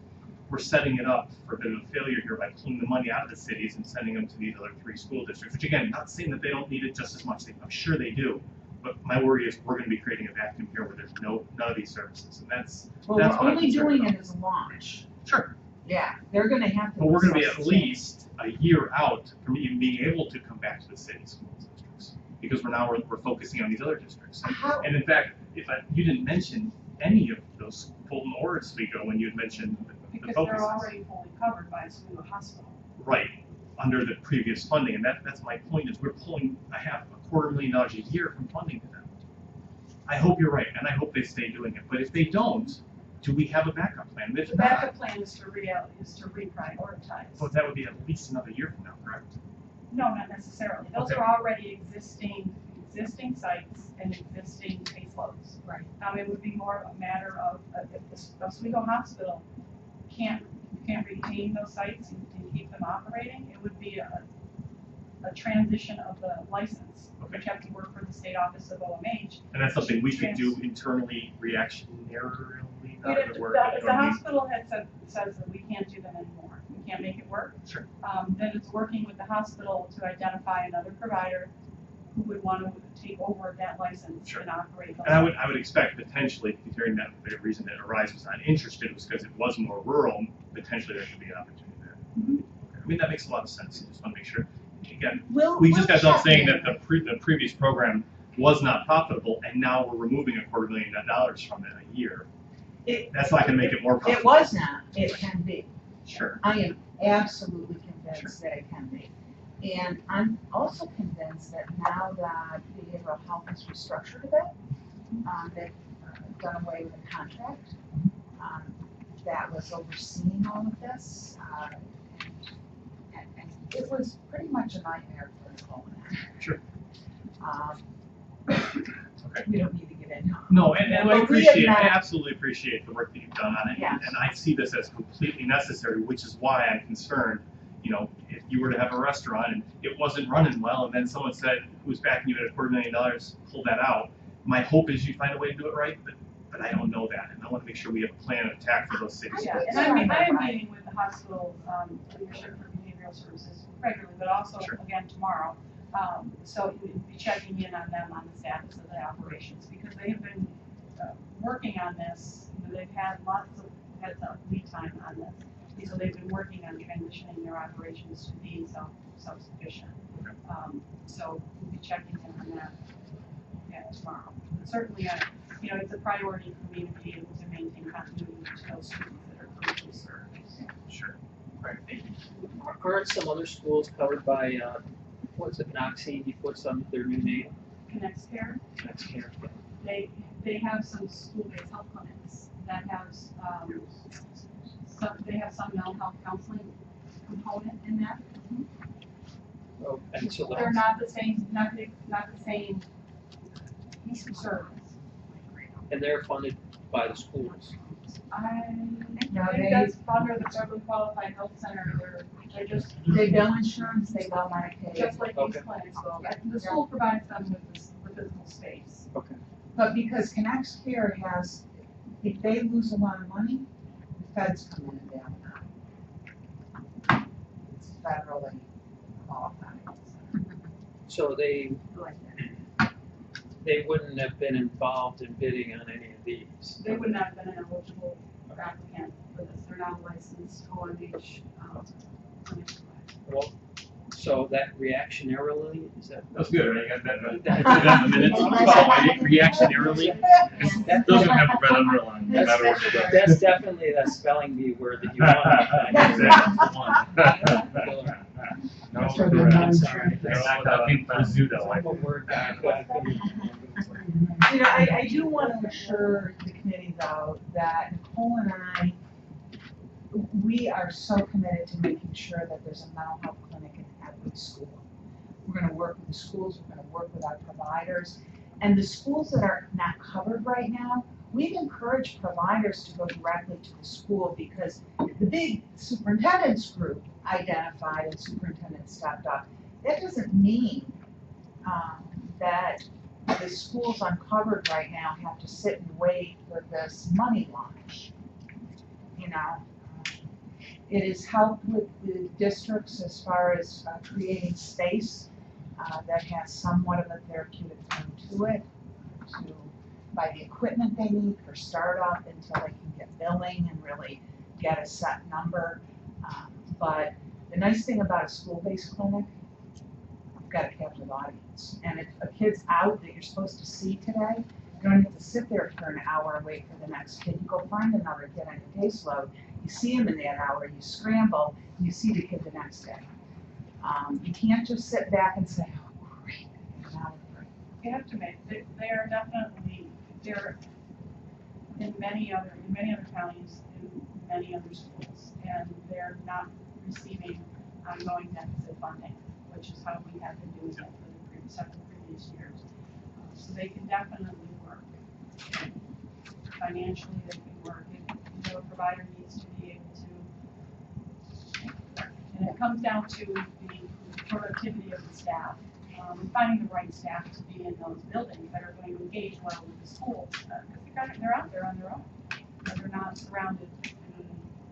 we're setting it up for a bit of a failure here by pulling the money out of the cities and sending them to these other 3 school districts, which again, not saying that they don't need it just as much. I'm sure they do. But my worry is we're going to be creating a vacuum here where there's none of these services. And that's we're my only concern doing about it as a launch. Sure. Yeah, they're gonna have to. But we're gonna be assess at it. least a year out from even being able to come back to the city schools districts. Because we're focusing on these other districts. How, And in fact, you didn't mention any of those Fulton or Oswego when you had mentioned the Because focus. they're already fully covered by Oswego Hospital. Right, under the previous funding, and that's my point, is we're pulling $250,000 a year from funding to them. I hope you're right, and I hope they stay doing it, but if they don't, do we have a backup plan? If The not, backup plan is to reprioritize. but that would be at least another year from now, correct? No, not necessarily. Those Okay. are already existing sites and existing caseloads. Right. It would be more a matter of, if the Oswego Hospital can't retain those sites and keep them operating, it would be a transition of the license. Okay. Which have to work for the state office of OMH. And that's something we could do internally, reactionarily, not If the word. the hospital says that we can't do them anymore, we can't make it work, Sure. then it's working with the hospital to identify another provider who would want to take over that license Sure. and operate those. And I would expect potentially, considering that the reason that Arise was not interested was because it was more rural, potentially there could be an opportunity there. Mhm. Okay. I mean, that makes a lot of sense. I just want to make sure. Again, we'll, we just we'll got done check saying in. that the previous program was not profitable, and now we're removing $250,000 from it a year. That's not going to make it more profitable. It was not, it can be. Sure. I am absolutely convinced that it can be. And I'm also convinced that now that behavioral health is restructured a bit, they've done away with a contract that was overseeing all of this. And it was pretty much a nightmare for Nicole and I. Sure. Okay. We don't need to get into. No, and I But we have appreciate, I not- absolutely appreciate the work that you've done on it, Yes. and I see this as completely necessary, which is why I'm concerned. You know, if you were to have a restaurant and it wasn't running well, and then someone said, who's backing you at $250,000, pull that out. My hope is you find a way to do it right, but I don't know that, and I want to make sure we have a plan of attack for those cities. Yeah, and I am meeting with the hospital leadership for behavioral services regularly, but also Sure. again tomorrow. So you'd be checking in on them on the status of the operations, because they have been working on this. You know, they've had lots of heads up lead time on this. And so they've been working on transitioning their operations to being self-sufficient. So we'll be checking in on that tomorrow. But certainly, you know, it's a priority for me to be able to maintain continuity to those students that are currently served. Sure. Right. Thank you. Aren't some other schools covered by, what's it, Noxie, what's their new name? Connects Care, Next Care. they have some school-based health clinics that have, they have some mental health counseling component in that. Oh, and so They're not the same, not the same piece of service. and they're funded by the schools. I No, think that's under the Federally Qualified Health Center, they're just, They bill insurance, they bill Medicaid. just like these Okay. clinics will. The school provides them with the physical space. Okay. But because Connects Care has, if they lose a lot of money, the feds come in and bail them out. It's federally qualified. So they Like wouldn't have been involved in bidding on any of these. They would not have been an eligible applicant for this, they're not licensed OMH clinic. Well, so that reactionarily, is that? That's good, right? You got that in the minutes. Reactionarily. That- Doesn't have a red underline, no matter what you do. That's definitely that spelling bee word that you want. No, That's right, correct. I'm sorry. I think Rizzuto, I I'm a think. word guy, but I couldn't- You know, I do want to assure the committee though, that Nicole and I, we are so committed to making sure that there's a mental health clinic in every school. We're gonna work with the schools, we're gonna work with our providers, and the schools that are not covered right now, we've encouraged providers to go directly to the school because the big superintendent's group identified and superintendent stepped up. That doesn't mean, that the schools uncovered right now have to sit and wait for this money launch. You know, it has helped with the districts as far as creating space that has somewhat of a therapeutic tone to it, to buy the equipment they need for startup until they can get billing and really get a set number. But the nice thing about a school-based clinic, you've got a captive audience. And if a kid's out that you're supposed to see today, you don't have to sit there for an hour and wait for the next kid. You go find another kid on your caseload. You see him in that hour, you scramble, and you see the kid the next day. You can't just sit back and say, oh, great, I'm out of here. You have to make, they are definitely, they're in many other counties, in many other schools, and they're not receiving ongoing deficit funding, which is how we have been doing it for the seven previous years. So they can definitely work. Financially, they can work. A provider needs to be able to, and it comes down to the productivity of the staff, and finding the right staff to be in those buildings that are going to engage well with the schools, because they're out there on their own, and they're not surrounded in a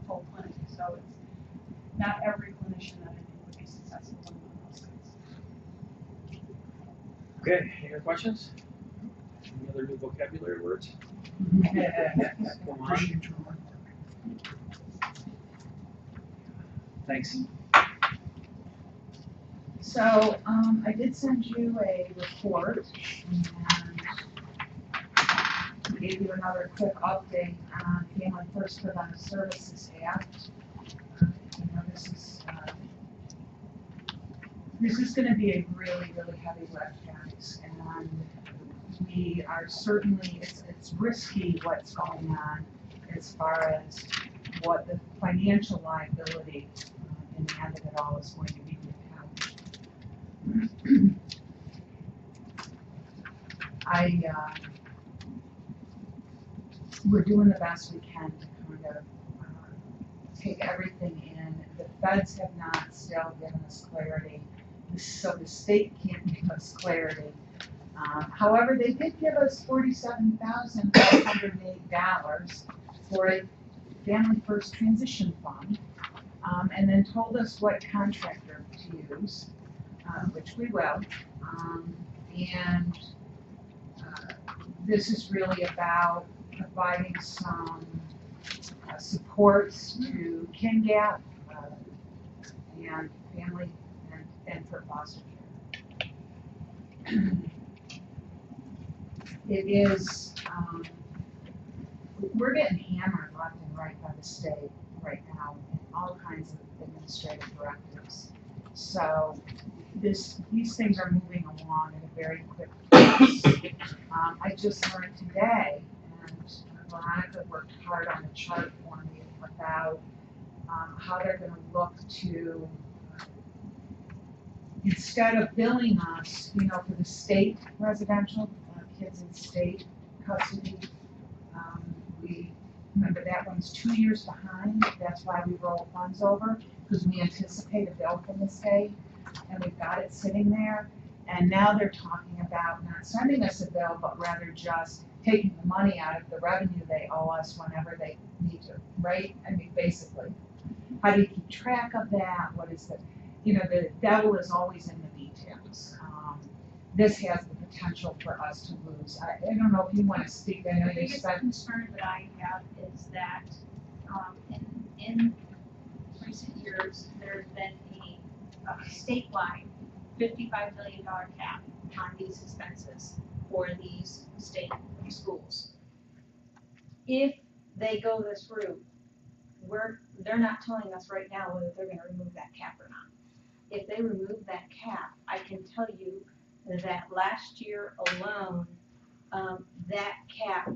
full clinic. So it's not every clinician that I think would be successful in one of those things. Okay, any other questions? Any other new vocabulary words? Come on. Appreciate your hard work. Thanks. So, I did send you a report and gave you another quick update on Family First Preventive Services Act. This is gonna be a really, really heavy lift, guys, and we are certainly, it's risky what's going on as far as what the financial liability in the end of it all is going to be to the county. We're doing the best we can to kind of take everything in. The feds have not still given us clarity, so the state can't give us clarity. However, they did give us $47,508 for a Family First Transition Fund, and then told us what contractor to use, which we will. This is really about providing some supports to KinGap and family and for foster care. It is, we're getting hammered left and right by the state right now in all kinds of administrative directives. So these things are moving along at a very quick pace. I just learned today, and Veronica worked hard on a chart for me about how they're going to look to, instead of billing us, for the state residential kids in state custody, we remember that one's 2 years behind. That's why we roll funds over, because we anticipate a bill from the state, and we've got it sitting there. And now they're talking about not sending us a bill, but rather just taking the money out of the revenue they owe us whenever they need to, right? I mean, basically, how do you keep track of that? What is the devil is always in the details. This has the potential for us to lose. I don't know if you want to speak. I know The you biggest spent. concern that I have is that in recent years, there's been a statewide $55 million cap on these expenses for these state schools. If they go this route, they're not telling us right now whether they're going to remove that cap or not. If they remove that cap, I can tell you that last year alone, that cap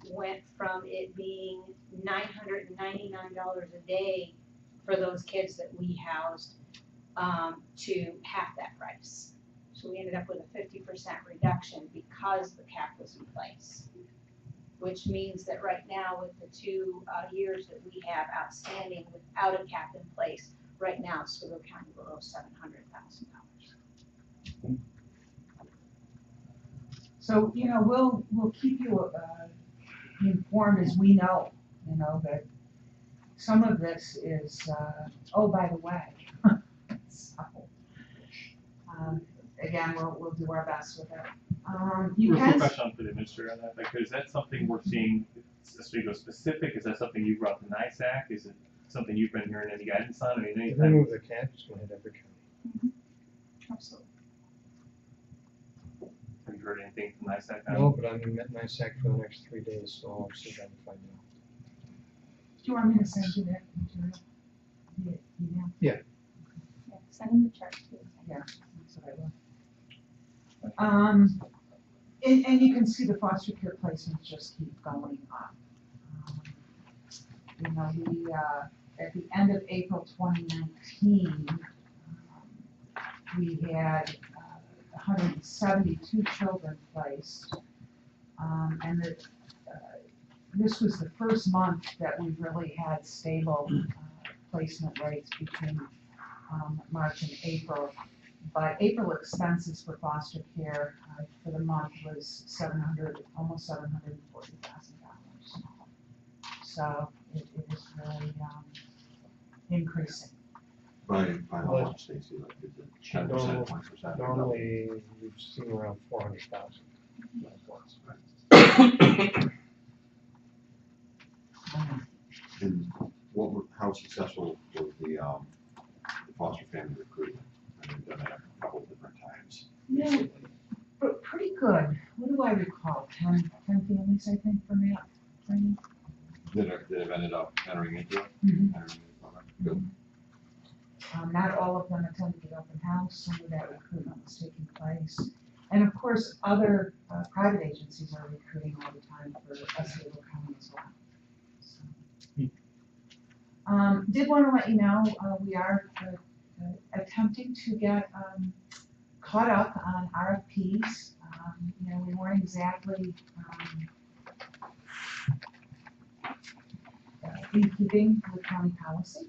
went from it being $999 a day for those kids that we housed to half that price. So we ended up with a 50% reduction because the cap was in place, which means that right now with the 2 years that we have outstanding without a cap in place, right now Oswego County below $700,000. So we'll keep you informed as we know. That some of this is. Oh, by the way. So, again, we'll do our best with it. You Real can. quick question for the administrator on that, because is that something we're seeing Oswego specific? Is that something you brought to NISAC? Is it something you've been hearing any guidance on? I mean, If we anytime. move the cap, it's gonna hit every county. Absolutely. Have you heard anything from NISAC on? No, but I'm in NISAC for the next 3 days, so I'll sit down and find out. Do you want me to send you that material? Via email? Yeah, send them the chart too. Yeah, that's what I will. And you can see the foster care placements just keep going up. You know, we, at the end of April 2019, we had 172 children placed. And this was the first month that we really had stable placement rates between March and April. But April expenses for foster care for the month was almost $740,000. So it is really increasing. By how much, Stacy, like, is it 10%, 20%? Normally, we've seen around 400,000. And how successful was the foster family recruiting? I've done that a couple different times. Yeah, but pretty good. What do I recall? 10 families, I think, from that training. That have ended up entering into it? Mhm. Entering into the program? Good. Not all of them attended the open house. Some of that recruitment was taking place. And of course, other private agencies are recruiting all the time for Oswego County as well. So, did want to let you know, we are attempting to get caught up on RFPs. You know, we weren't exactly in keeping with county policy.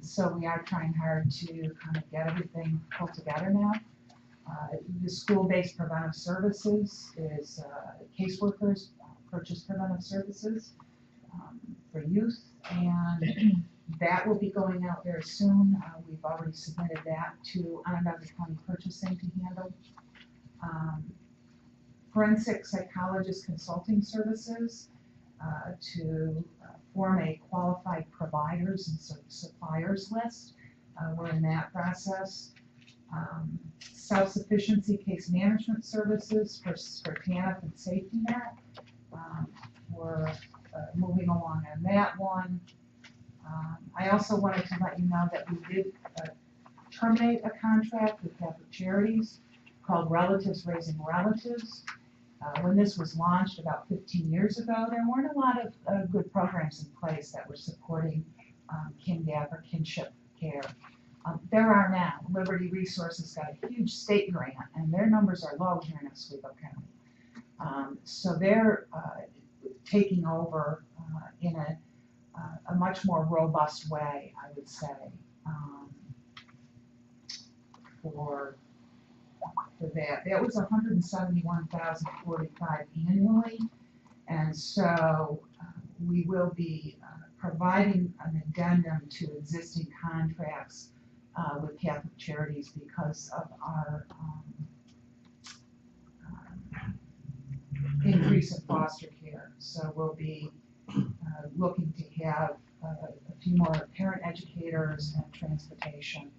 So we are trying hard to kind of get everything pulled together now. The school-based preventive services is caseworkers purchase preventive services for youth, and that will be going out very soon. We've already submitted that to Onondaga County Purchasing to handle. Forensic psychologist consulting services to form a qualified providers and suppliers list. We're in that process. Self-sufficiency case management services for TANF and Safety Net. We're moving along on that one. I also wanted to let you know that we did terminate a contract with Catholic Charities called Relatives Raising Relatives. When this was launched about 15 years ago, there weren't a lot of good programs in place that were supporting kin gap or kinship care. There are now. Liberty Resources got a huge state grant, and their numbers are low here in Oswego County. So they're taking over in a much more robust way, I would say, for that. That was $171,045 annually, and so we will be providing an addendum to existing contracts with Catholic Charities because of our increase in foster care. So we'll be looking to have a few more parent educators and transportation.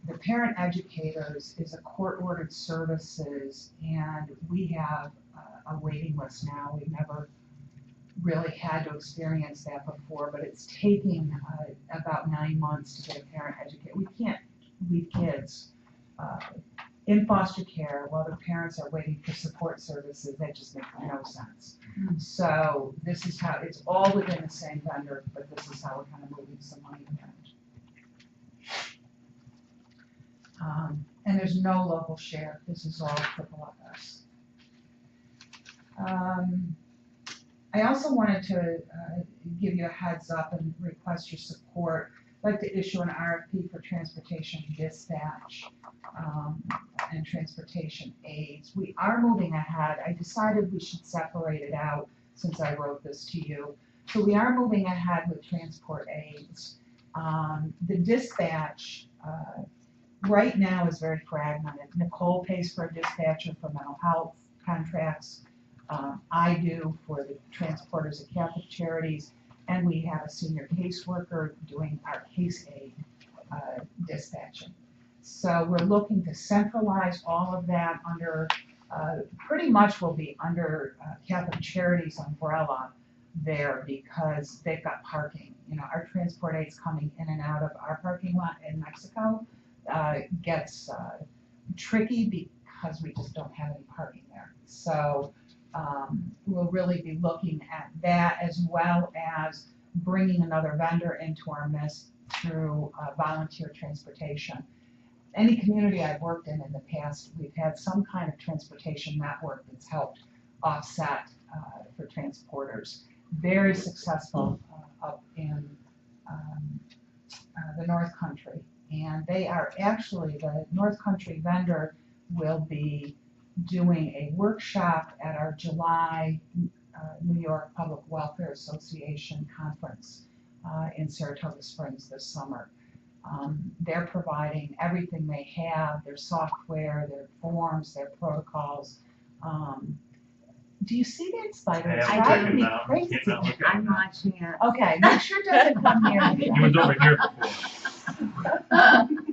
The parent educators is a court-ordered services, and we have a waiting list now. We've never really had to experience that before, but it's taking about 9 months to get a parent educator. We can't leave kids in foster care while their parents are waiting for support services. That just makes no sense. So this is how, it's all within the same vendor, but this is how we're kind of moving some money around. And there's no local share. This is all triple FS. I also wanted to give you a heads up and request your support. I'd like to issue an RFP for transportation dispatch and transportation aids. We are moving ahead. I decided we should separate it out since I wrote this to you. So we are moving ahead with transport aids. The dispatch right now is very fragmented. Nicole pays for a dispatcher for mental health contracts. I do for the transporters at Catholic Charities, and we have a senior caseworker doing our case aid dispatching. So we're looking to centralize all of that under, pretty much will be under Catholic Charities umbrella there, because they've got parking. You know, our transport aids coming in and out of our parking lot in Mexico gets tricky because we just don't have any parking there. So we'll really be looking at that, as well as bringing another vendor into our midst through volunteer transportation. Any community I've worked in the past, we've had some kind of transportation network that's helped offset for transporters. Very successful up in the North Country. And they are actually, the North Country vendor will be doing a workshop at our July New York Public Welfare Association conference in Saratoga Springs this summer. They're providing everything they have, their software, their forms, their protocols. Do you see that spider? It's Yeah, driving me I'm crazy. checking it out. I'm watching it. Okay, make sure it doesn't come near me. He was over here before.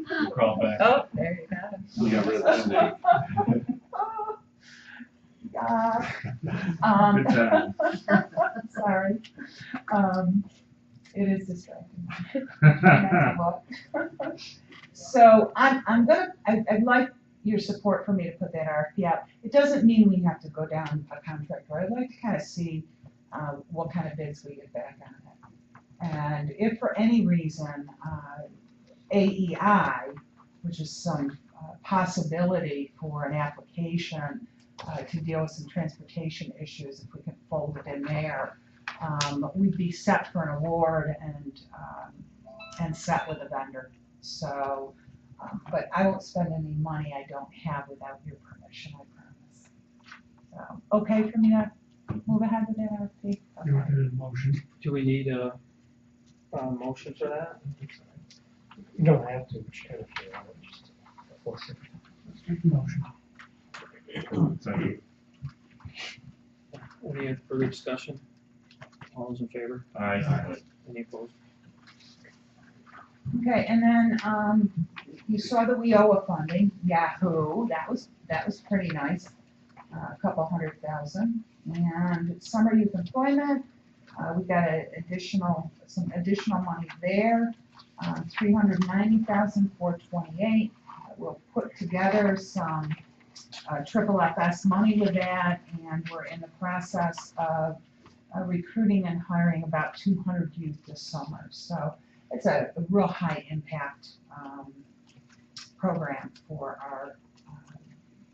He crawled back. Oh, there you go. We got rid of the snake. Yeah. Good time. Sorry. It is distracting. Not to look. So I'd like your support for me to put that RFP out. It doesn't mean we have to go down a contractor. I'd like to kind of see what kind of bids we get back on it. And if for any reason AEI, which is some possibility for an application to deal with some transportation issues, if we can fold it in there, we'd be set for an award and set with a vendor. So, but I won't spend any money I don't have without your permission, I promise. So, okay for me to move ahead with that RFP? You want a motion? Do we need a motion for that? You don't have to, Chair, if you want, just force it. Let's take the motion. Second. Any further discussion? All those in favor? Aye. Any opposed? Okay, and then you saw the WIOA funding, Yahoo, that was pretty nice, a couple $100,000. And summer youth employment, we got some additional money there, $390,428. We'll put together some triple FS money with that, and we're in the process of recruiting and hiring about 200 youth this summer. So it's a real high impact program for our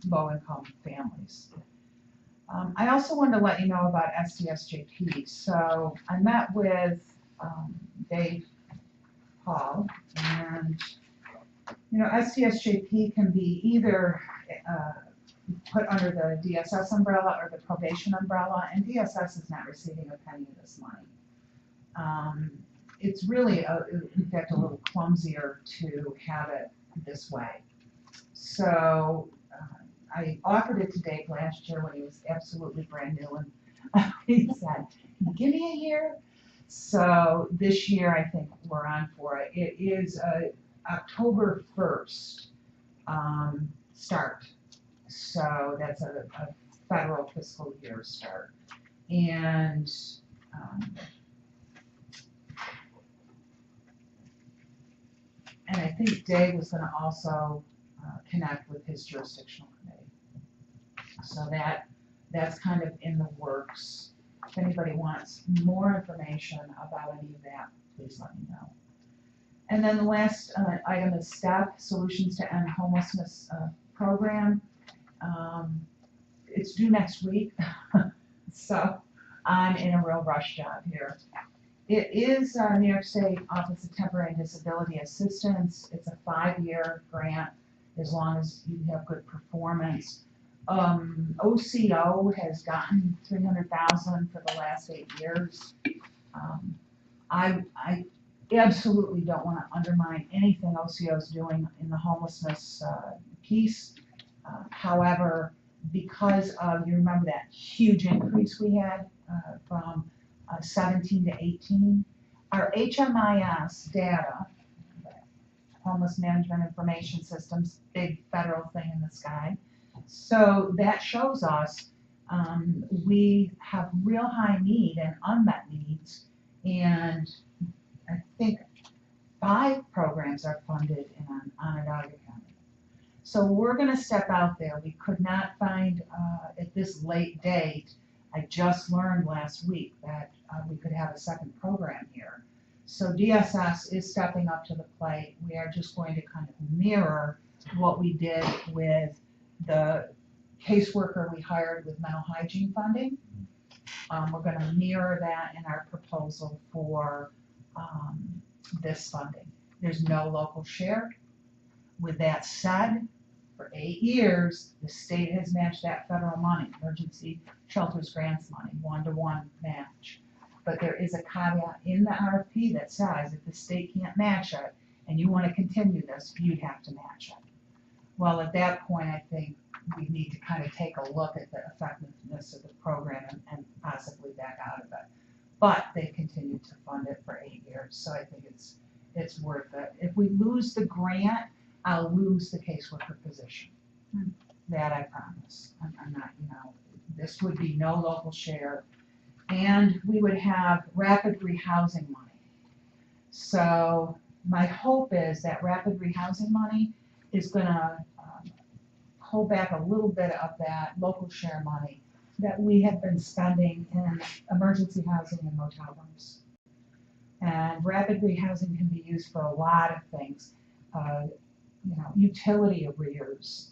low-income families. I also wanted to let you know about SDSJP. So I met with Dave Hall, and you know, SDSJP can be either put under the DSS umbrella or the probation umbrella, and DSS is not receiving a penny of this money. It's really, in fact, a little clumsier to have it this way. So I offered it to Dave last year when he was absolutely brand new, and he said, give me a year. So this year, I think we're on for it. It is October 1st start. So that's a federal fiscal year start. And I think Dave was going to also connect with his jurisdictional committee. So that's kind of in the works. If anybody wants more information about any of that, please let me know. And then the last item is STEP, Solutions to End Homelessness program. It's due next week, so I'm in a real rush job here. It is New York State Office of Temporary Disability Assistance. It's a 5-year grant as long as you have good performance. OCO has gotten $300,000 for the last 8 years. I absolutely don't want to undermine anything OCO is doing in the homelessness piece. However, because of, you remember that huge increase we had from 17 to 18. Our HMIS data, Homeless Management Information Systems, big federal thing in the sky. So that shows us we have real high need and unmet needs, and I think 5 programs are funded in Onondaga County. So we're going to step out there. We could not find at this late date. I just learned last week that we could have a second program here. So DSS is stepping up to the plate. We are just going to kind of mirror what we did with the caseworker we hired with mental hygiene funding. We're going to mirror that in our proposal for this funding. There's no local share. With that said, for 8 years, the state has matched that federal money, emergency shelters grants money, 1-to-1 match. But there is a caveat in the RFP that says if the state can't match it and you want to continue this, you'd have to match it. Well, at that point, I think we need to kind of take a look at the effectiveness of the program and possibly back out of it. But they continued to fund it for 8 years, so I think it's worth it. If we lose the grant, I'll lose the caseworker position. That I promise. I'm not, this would be no local share. And we would have rapid rehousing money. So my hope is that rapid rehousing money is going to pull back a little bit of that local share money that we have been spending in emergency housing and motel rooms. And rapid rehousing can be used for a lot of things. Utility arrears,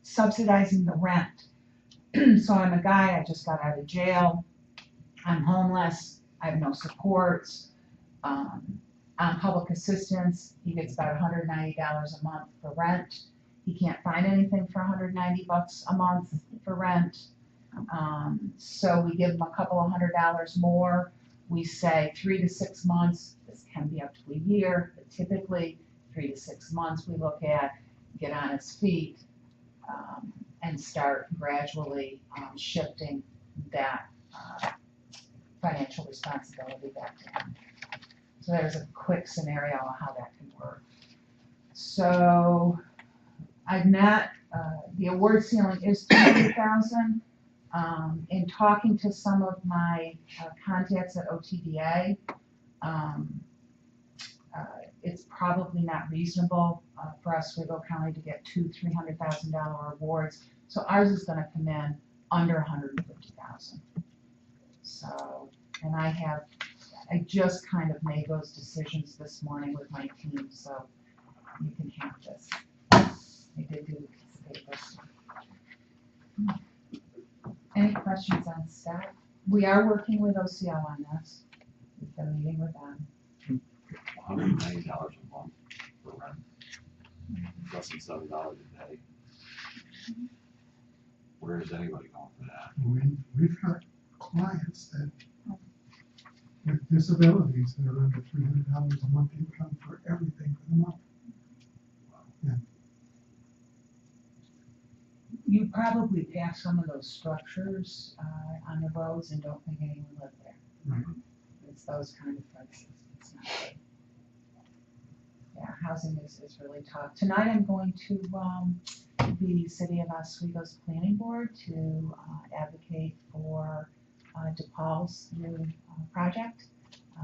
subsidizing the rent. So I'm a guy, I just got out of jail. I'm homeless, I have no supports, on public assistance, he gets about $190 a month for rent. He can't find anything for $190 a month for rent. So we give him a couple of $100 more. We say 3 to 6 months, this can be up to a year, but typically 3 to 6 months we look at, get on his feet, and start gradually shifting that financial responsibility back to him. So there's a quick scenario on how that can work. So I've not, the award ceiling is $200,000. In talking to some of my contacts at OTDA, it's probably not reasonable for Oswego County to get $200,000-$300,000 awards. So ours is going to come in under $150,000. So, and I just kind of made those decisions this morning with my team, so you can have this. I did do the papers. Any questions on staff? We are working with OCO on this. We've been meeting with them. $190 a month for rent, less than $7 a day. Where is anybody going for that? We've got clients that with disabilities that are under $300 a month income for everything for the month. Yeah. You probably pass some of those structures on the roads and don't think anyone lived there. Right. It's those kind of places. It's not good. Yeah, housing is really tough. Tonight I'm going to the City of Oswego's Planning Board to advocate for DePaul's new project,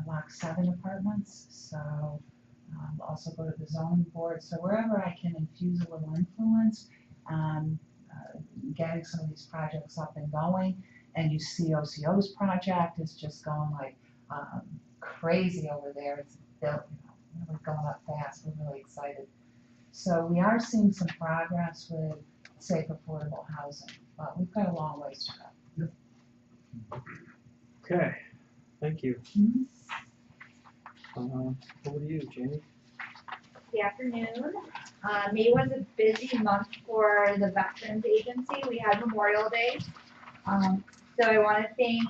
Lock 7 apartments. So I'll also go to the zoning board. So wherever I can infuse a little influence on getting some of these projects up and going. And you see OCO's project is just going like crazy over there. It's built, really going up fast. We're really excited. So we are seeing some progress with safe, affordable housing, but we've got a long ways to go. Yep. Okay, thank you. Over to you, Jamie. Good afternoon. May was a busy month for the Veterans Agency. We had Memorial Day. So I want to thank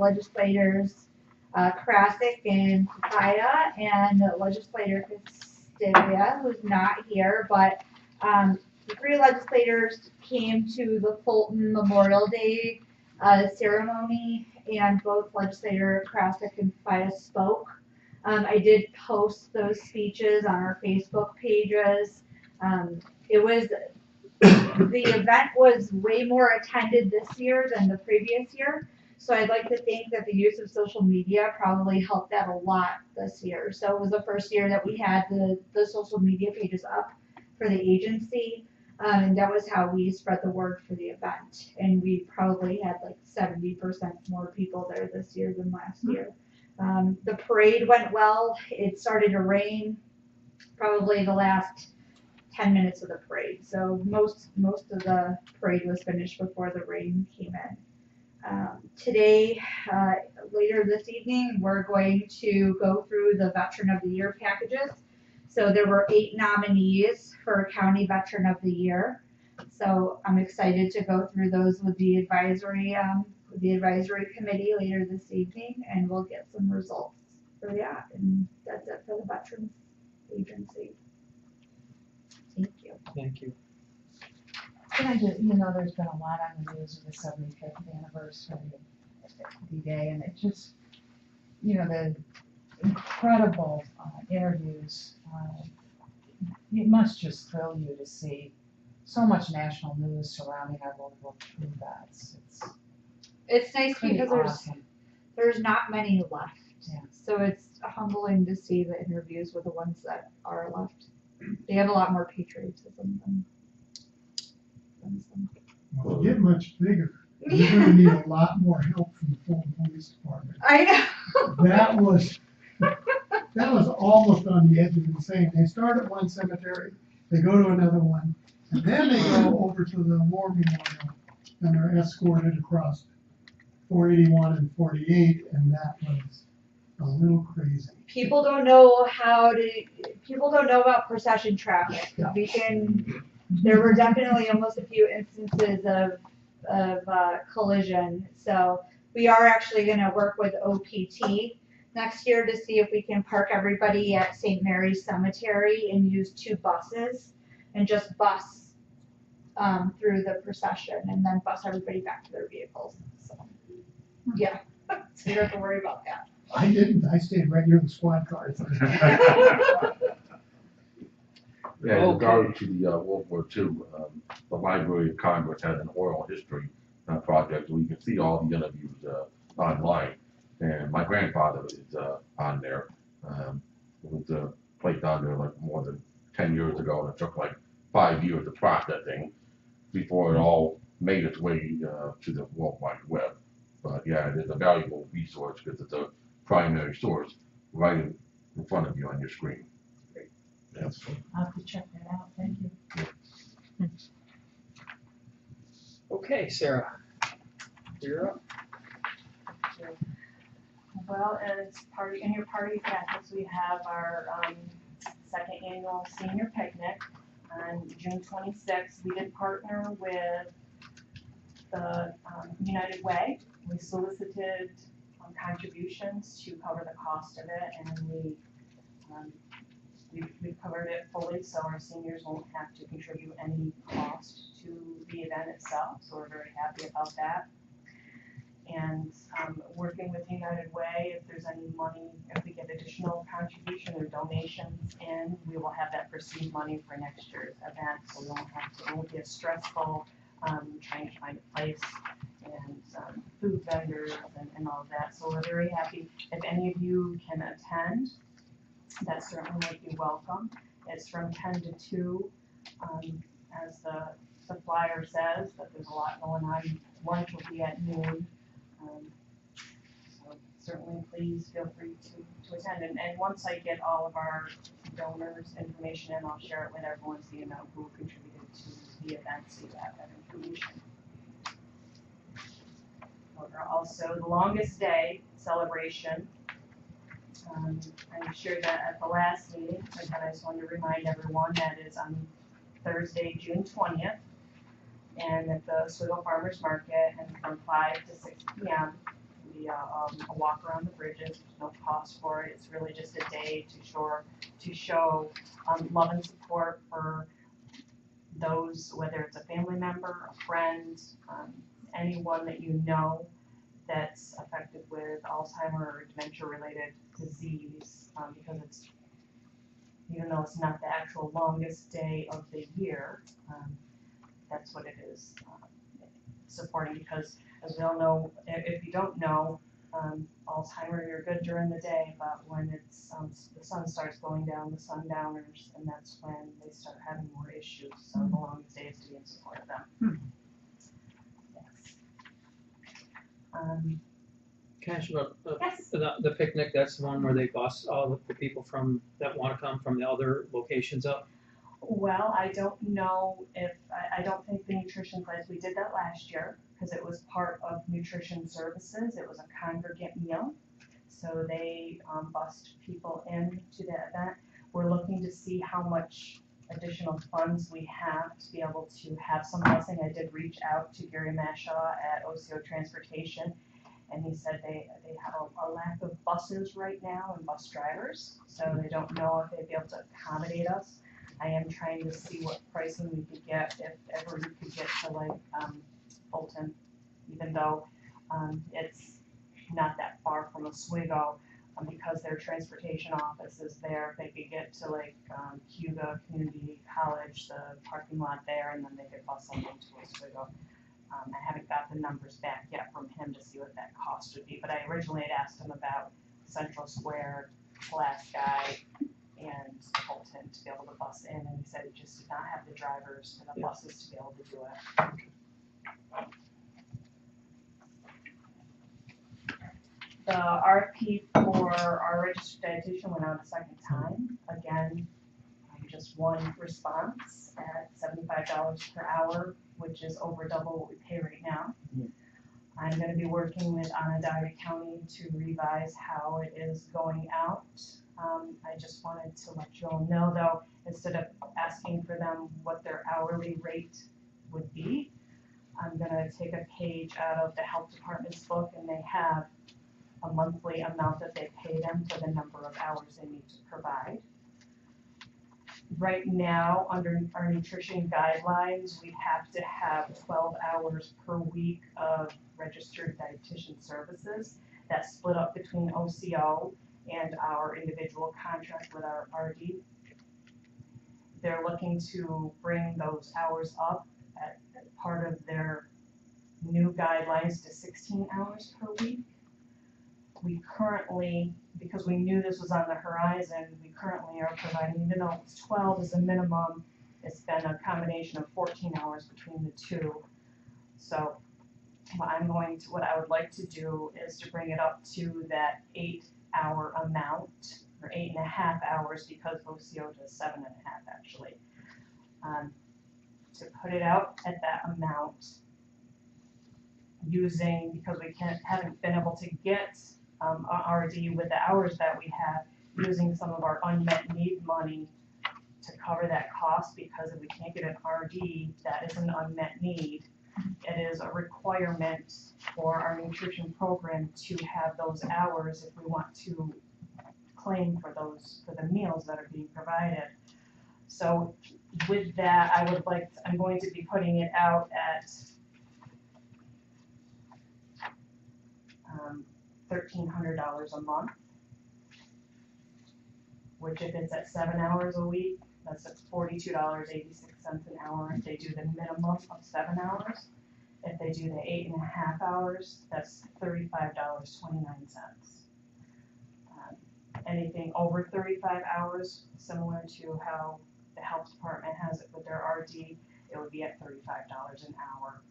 legislators Krasik and Papaya and legislator Castiglia, who's not here, but the 3 legislators came to the Fulton Memorial Day ceremony, and both legislator Krasik and Fias spoke. I did post those speeches on our Facebook pages. The event was way more attended this year than the previous year. So I'd like to think that the use of social media probably helped that a lot this year. So it was the first year that we had the social media pages up for the agency. And that was how we spread the word for the event. And we probably had like 70% more people there this year than last year. The parade went well. It started to rain probably the last 10 minutes of the parade. So most of the parade was finished before the rain came in. Today, later this evening, we're going to go through the Veteran of the Year packages. So there were 8 nominees for County Veteran of the Year. So I'm excited to go through those with the advisory committee later this evening, and we'll get some results for that. And that's it for the Veterans Agency. Thank you. Thank you. And I just, there's been a lot on the news with the 75th anniversary of D-Day, and it just, the incredible interviews. It must just thrill you to see so much national news surrounding our local true vets. It's nice pretty because awesome. there's not many left. Yeah. So it's humbling to see the interviews with the ones that are left. They have a lot more patriotism than some. Well, to get much bigger, you're gonna need a lot more help from the Fulton Police Department. I know. That was almost on the edge of insane. They start at one cemetery, they go to another one, and then they go over to the war memorial and are escorted across 481 and 48, and that was a little crazy. People don't know about procession traffic. Yeah. There were definitely almost a few instances of collision. So we are actually going to work with OPT next year to see if we can park everybody at St. Mary's Cemetery and use 2 buses and just bus through the procession and then bus everybody back to their vehicles. So yeah, so you don't have to worry about that. I didn't. I stayed right near the squad cars. Yeah, in regard to the World War II, the Library of Congress has an oral history project where you can see all the interviews online. And my grandfather is on there. It was placed on there like more than 10 years ago, and it took like 5 years of processing before it all made its way to the World Wide Web. But yeah, it is a valuable resource because it's a primary source right in front of you on your screen. Yes. I'll have to check that out. Thank you. Okay, Sarah, you're up. Well, as in your party packets, we have our second annual senior picnic on June 26th. We did partner with the United Way. We solicited contributions to cover the cost of it, and we've covered it fully, so our seniors won't have to contribute any cost to the event itself. So we're very happy about that. And working with United Way, if there's any money, if we get additional contribution or donations in, we will have that for seed money for next year's event. So we it won't be as stressful trying to find a place and food vendors and all of that. So we're very happy. If any of you can attend, that certainly would be welcome. It's from 10 to 2, as the flyer says, that there's a lot going on. Lunch will be at noon. So certainly please feel free to attend. And once I get all of our donors' information in, I'll share it with everyone so you know who contributed to the event, so you have that information. Also, the longest day celebration. I shared that at the last meeting, but I just wanted to remind everyone that is on Thursday, June 20th, and at the Oswego Farmers Market, and from 5 to 6 p.m. Be a walk around the bridges. There's no cost for it. It's really just a day to show love and support for those, whether it's a family member, a friend, anyone that you know that's affected with Alzheimer or dementia-related disease, because it's, even though it's not the actual longest day of the year, that's what it is supporting, because as we all know, if you don't know, Alzheimer, you're good during the day, but when it's the sun starts going down, the sundowners, and that's when they start having more issues. So the longest day is to be in support of them. Yes. Can I ask you about Yes. the picnic? That's the one where they bus all the people from, that want to come from the other locations up? Well, I don't know if, I don't think the nutrition class, we did that last year because it was part of nutrition services. It was a congregate meal. So they bused people in to that event. We're looking to see how much additional funds we have to be able to have some busing. I did reach out to Gary Mashaw at Oswego Transportation, and he said they have a lack of buses right now and bus drivers. So they don't know if they'd be able to accommodate us. I am trying to see what pricing we could get, if ever we could get to like Fulton, even though it's not that far from Oswego, because their transportation office is there. If they could get to like Cuba Community College, the parking lot there, and then they could bus them into Oswego. I haven't got the numbers back yet from him to see what that cost would be, but I originally had asked him about Central Square, Pulaski, and Fulton to be able to bus in, and he said he just did not have the drivers and the buses to be able to do it. The RFP for our registered dietitian went out a second time. Again, just one response at $75 per hour, which is over double what we pay right now. I'm going to be working with Onondaga County to revise how it is going out. I just wanted to let you all know, though, instead of asking for them what their hourly rate would be, I'm going to take a page out of the health department's book, and they have a monthly amount that they pay them for the number of hours they need to provide. Right now, under our nutrition guidelines, we have to have 12 hours per week of registered dietitian services. That's split up between OCO and our individual contract with our RD. They're looking to bring those hours up at part of their new guidelines to 16 hours per week. We currently, because we knew this was on the horizon, we currently are providing, even though it's 12 is the minimum, it's been a combination of 14 hours between the two. So what I would like to do is to bring it up to that 8-hour amount, or 8.5 hours, because OCO does 7.5 actually. To put it out at that amount, using, because we haven't been able to get RD with the hours that we have, using some of our unmet need money to cover that cost, because if we can't get an RD, that is an unmet need. It is a requirement for our nutrition program to have those hours if we want to claim for those, for the meals that are being provided. So with that, I'm going to be putting it out at $1,300 a month, which if it's at 7 hours a week, that's at $42.86 an hour if they do the minimum of 7 hours. If they do the 8.5 hours, that's $35.29. Anything over 35 hours, similar to how the health department has it with their RD, it would be at $35 an hour.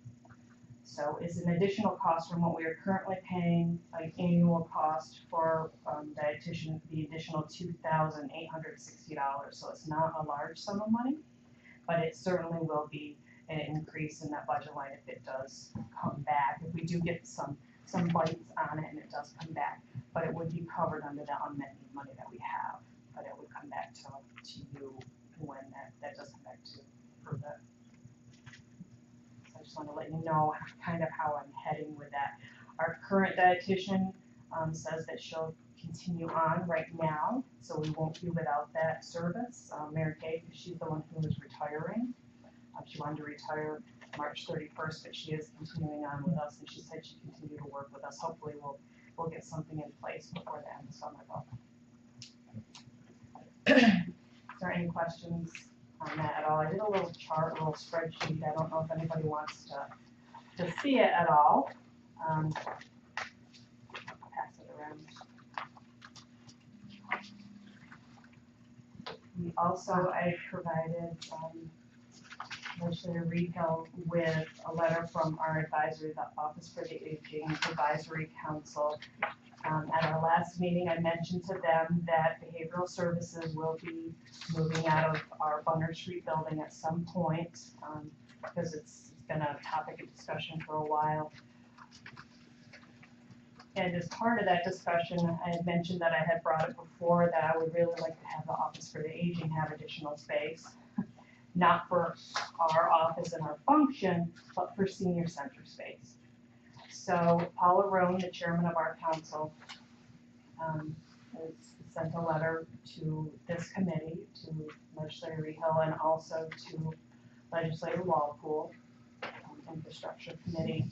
So it's an additional cost from what we are currently paying, like annual cost for dietitian, the additional $2,860. So it's not a large sum of money, but it certainly will be an increase in that budget line if it does come back. If we do get some bites on it and it does come back, but it would be covered under the unmet need money that we have. But it would come back to you when that does come back to approve it. I just want to let you know kind of how I'm heading with that. Our current dietitian says that she'll continue on right now, so we won't be without that service. Mary Kay, she's the one who is retiring. She wanted to retire March 31st, but she is continuing on with us, and she said she'd continue to work with us. Hopefully we'll get something in place before the end of summer though. Is there any questions on that at all? I did a little chart, a little spreadsheet. I don't know if anybody wants to see it at all. Pass it around. We also, I provided Legislator Reed Hill with a letter from our advisory, the Office for the Aging Advisory Council. At our last meeting, I mentioned to them that behavioral services will be moving out of our Bunner Street building at some point, because it's been a topic of discussion for a while. And as part of that discussion, I had mentioned that I had brought it before that I would really like to have the Office for the Aging have additional space, not for our office and our function, but for senior center space. So Paula Roan, the chairman of our council, has sent a letter to this committee, to Legislator Reed Hill, and also to Legislator Walpole, Infrastructure Committee,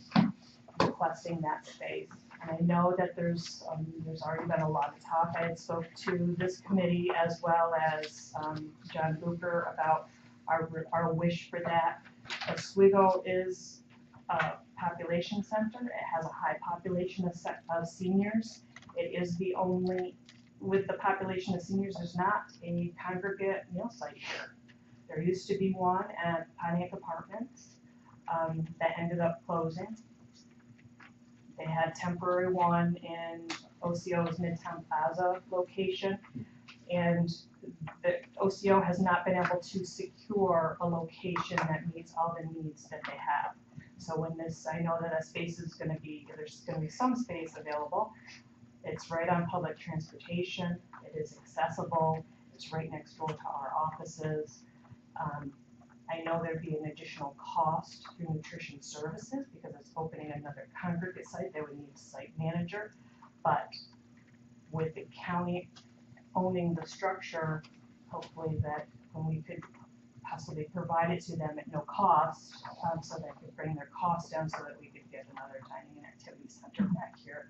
requesting that space. And I know that there's already been a lot of talk. I had spoke to this committee as well as John Booker about our wish for that. Oswego is a population center. It has a high population of seniors. It is the only, with the population of seniors, there's not a congregate meal site here. There used to be one at Pontiac Apartments that ended up closing. They had temporary one in OCO's Midtown Plaza location, and the OCO has not been able to secure a location that meets all the needs that they have. So when this, I know that a space is going to be, there's going to be some space available. It's right on public transportation. It is accessible. It's right next door to our offices. I know there'd be an additional cost through nutrition services because it's opening another congregate site. They would need a site manager. But with the county owning the structure, hopefully that when we could possibly provide it to them at no cost, so they could bring their costs down so that we could get another dining and activity center back here.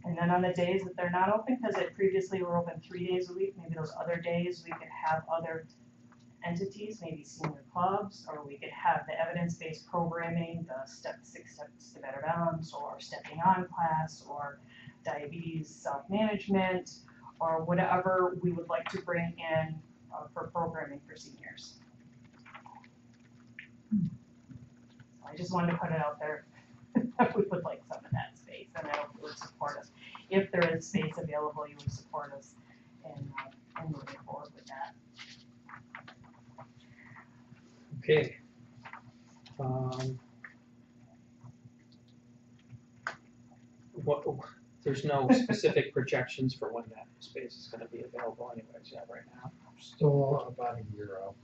And then on the days that they're not open, because it previously were open 3 days a week, maybe those other days we could have other entities, maybe senior clubs, or we could have the evidence-based programming, the 6 steps to better balance, or stepping on class, or diabetes self-management, or whatever we would like to bring in for programming for seniors. So I just wanted to put it out there that we would like some of that space, and I hope you would support us. If there is space available, you would support us in moving forward with that. Okay. There's no specific projections for when that space is going to be available anyways yet right now. Still about a year out.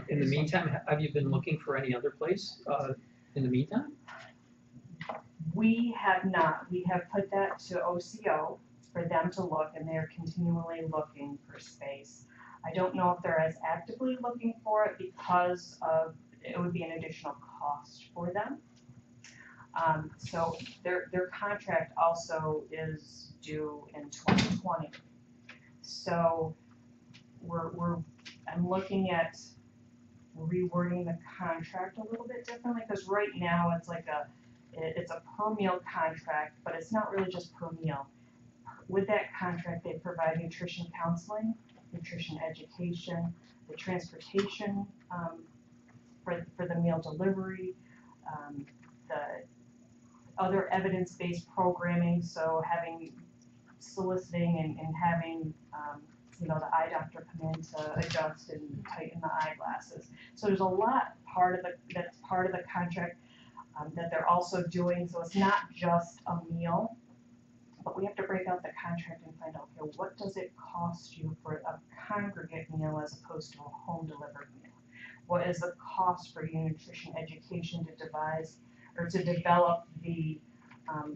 In the meantime, have you been looking for any other place in the meantime? We have not. We have put that to OCO for them to look, and they're continually looking for space. I don't know if they're as actively looking for it because of, it would be an additional cost for them. So their contract also is due in 2020. So I'm looking at rewording the contract a little bit differently, because right now it's like it's a per meal contract, but it's not really just per meal. With that contract, they provide nutrition counseling, nutrition education, the transportation for the meal delivery, the other evidence-based programming, so soliciting and having the eye doctor come in to adjust and tighten the eyeglasses. So there's a lot that's part of the contract that they're also doing. So it's not just a meal, but we have to break out the contract and find out, okay, what does it cost you for a congregate meal as opposed to a home delivered meal? What is the cost for your nutrition education to devise or to develop the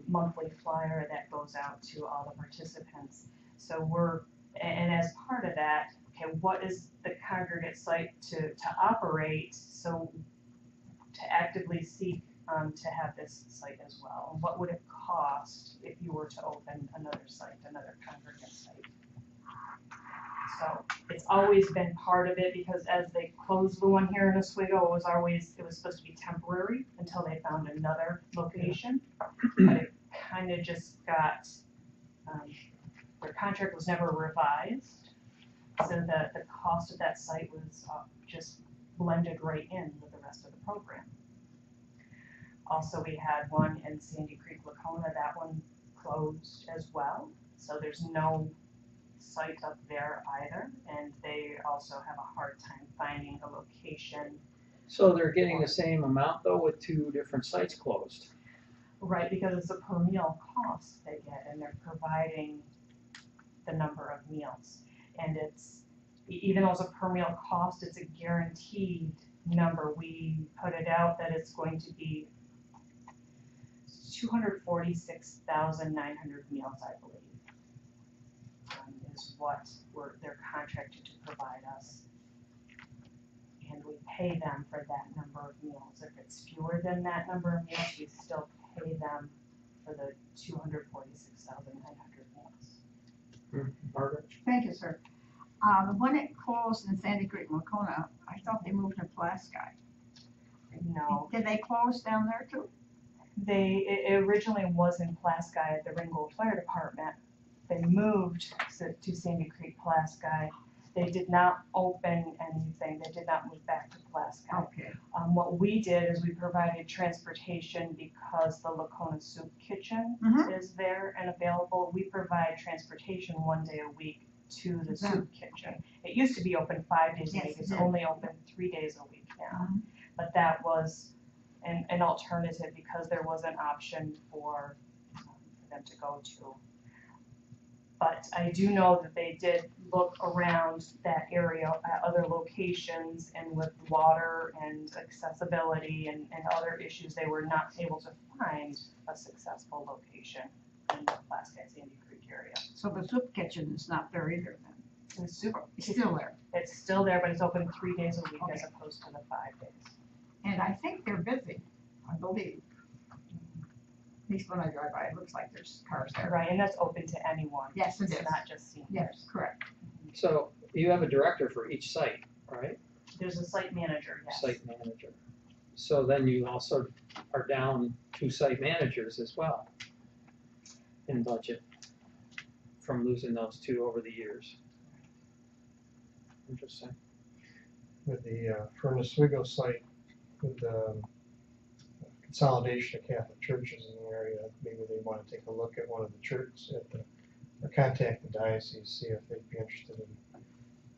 monthly flyer that goes out to all the participants? So and as part of that, okay, what is the congregate site to operate, so to actively seek to have this site as well? And what would it cost if you were to open another site, another congregate site? So it's always been part of it, because as they closed the one here in Oswego, it was supposed to be temporary until they found another location. But it kind of just got, their contract was never revised, so that the cost of that site was just blended right in with the rest of the program. Also, we had one in Sandy Creek, Lacona. That one closed as well, so there's no site up there either, and they also have a hard time finding a location. So they're getting the same amount though with two different sites closed? Right, because it's a per meal cost they get, and they're providing the number of meals. And it's, even though it's a per meal cost, it's a guaranteed number. We put it out that it's going to be 246,900 meals, I believe, is what they're contracted to provide us. And we pay them for that number of meals. If it's fewer than that number of meals, we still pay them for the 246,900 meals. Margaret? Thank you, sir. When it closed in Sandy Creek, Lacona, I thought they moved to Pulaski. No. Did they close down there too? It originally was in Pulaski at the Ringgold Fire Department. They moved to Sandy Creek, Pulaski. They did not open anything. They did not move back to Pulaski. Okay. What we did is we provided transportation, because the Lacona Soup Kitchen is there and available. We provide transportation 1 day a week to the soup kitchen. It used to be open 5 days a week. It's only open 3 days a week now. But that was an alternative, because there was an option for them to go to. But I do know that they did look around that area at other locations, and with water and accessibility and other issues, they were not able to find a successful location in the Pulaski Sandy Creek area. So the soup kitchen is not there either then? The soup It's still there. It's still there, but it's open 3 days a week as opposed to the 5 days. And I think they're busy, I believe. At least when I drive by, it looks like there's cars there. Right, and that's open to anyone. Yes, it is. It's not just seniors. Yes, correct. So you have a director for each site, right? There's a site manager, yes. Site manager. So then you also are down 2 site managers as well in budget from losing those 2 over the years. Interesting. With the for Oswego site, with the consolidation of Catholic churches in the area, maybe they want to take a look at one of the churches or contact the diocese, see if they'd be interested in.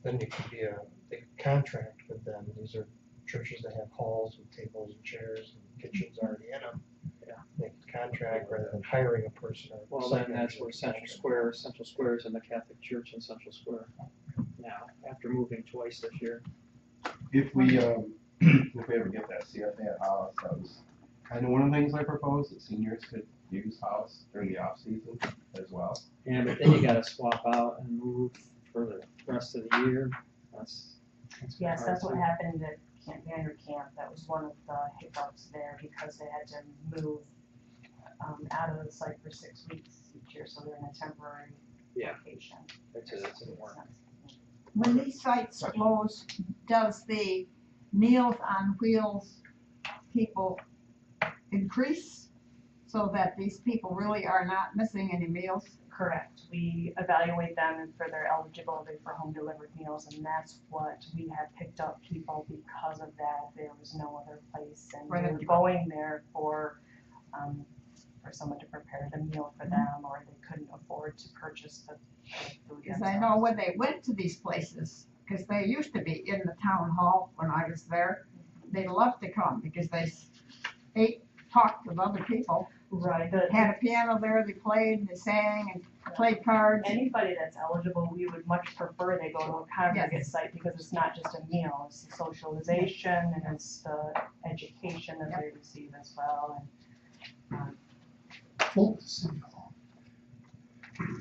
Then it could be they could contract with them. These are churches that have halls with tables and chairs and kitchens already in them. Yeah. They could contract rather than hiring a person. Or Well, then that's where Central Square is in the Catholic Church in Central Square now, after moving twice this year. If we ever get that CFA house, that was kind of one of the things I proposed, that seniors could use house during the off season as well. Yeah, but then you gotta swap out and move for the rest of the year. Yes, that's what happened at Camp Vanderkamp. That was one of the hiccups there, because they had to move out of the site for 6 weeks each year, so they're in a temporary location. That doesn't work. When these sites close, does the Meals on Wheels people increase so that these people really are not missing any meals? Correct. We evaluate them for their eligibility for home delivered meals, and that's what we have picked up people because of that. There was no other place, and we were going there for someone to prepare the meal for them, or they couldn't afford to purchase the food. Because I know when they went to these places, because they used to be in the town hall when I was there, they loved to come because they ate, talked with other people. Right. Had a piano there, they played, they sang, and played cards. Anybody that's eligible, we would much prefer they go to a congregate site, because it's not just a meal, it's the socialization and it's the education that they receive as well. And Full city hall.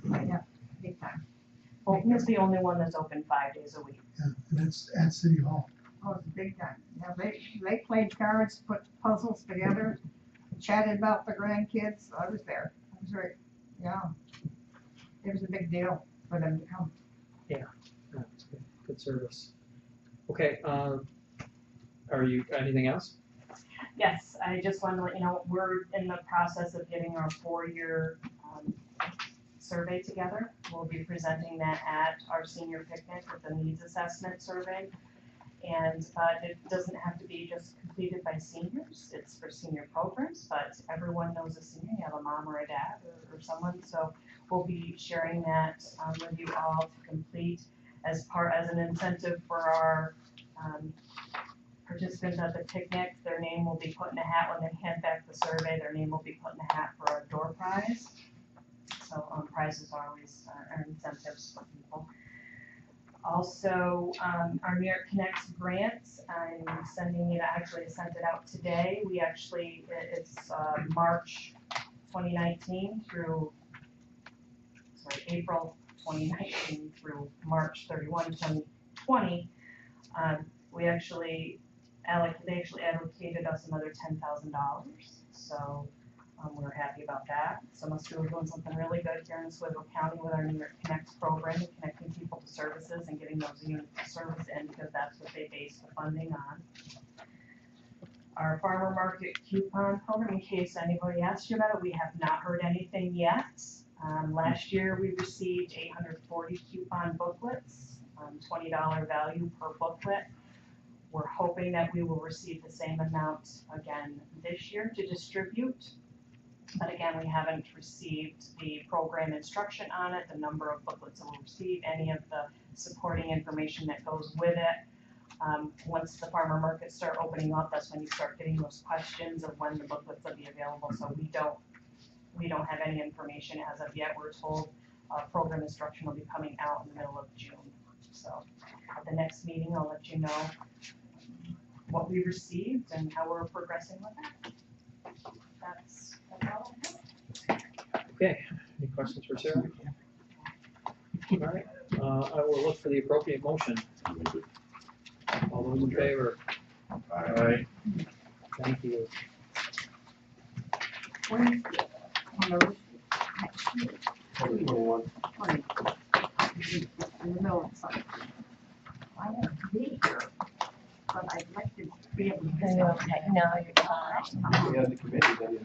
Yeah, big time. Fulton is the only one that's open 5 days a week. Yeah, and that's at City Hall. Oh, it's a big time. Yeah, they played cards, put puzzles together, chatted about the grandkids. I was there. I was very, yeah. It was a big deal for them to come. Yeah, it's good, good service. Okay, are you, anything else? Yes, I just wanted to let you know, we're in the process of getting our 4-year survey together. We'll be presenting that at our senior picnic with the needs assessment survey. And it doesn't have to be just completed by seniors, it's for senior programs, but everyone knows a senior, you have a mom or a dad or someone, so we'll be sharing that with you all to complete as an incentive for our participants at the picnic. Their name will be put in a hat when they hand back the survey, their name will be put in a hat for a door prize. So prizes are always are incentives for people. Also, our New York Connects grants, I'm sending it, actually I sent it out today. We actually, it's March 2019 through, April 2019 through March 31, 2020. They actually allocated us another $10,000. So we're happy about that. So must be we're doing something really good here in Oswego County with our New York Connects program, connecting people to services and getting those units of service in, because that's what they base the funding on. Our farmer market coupon program, in case anybody asked you about it, we have not heard anything yet. Last year we received 840 coupon booklets, $20 value per booklet. We're hoping that we will receive the same amount again this year to distribute. But again, we haven't received the program instruction on it, the number of booklets that we'll receive, any of the supporting information that goes with it. Once the farmer markets start opening up, that's when you start getting those questions of when the booklets will be available. So we don't have any information as of yet. We're told program instruction will be coming out in the middle of June. So at the next meeting, I'll let you know what we received and how we're progressing with that. That's all I have. Okay, any questions for Sarah? All right, I will look for the appropriate motion. All those in favor? Aye. Thank you. When, next week, 2021. 20, in the middle of something. I have to be here, but I'd like to be able to. Okay, no, you're fine. We have the committee, then you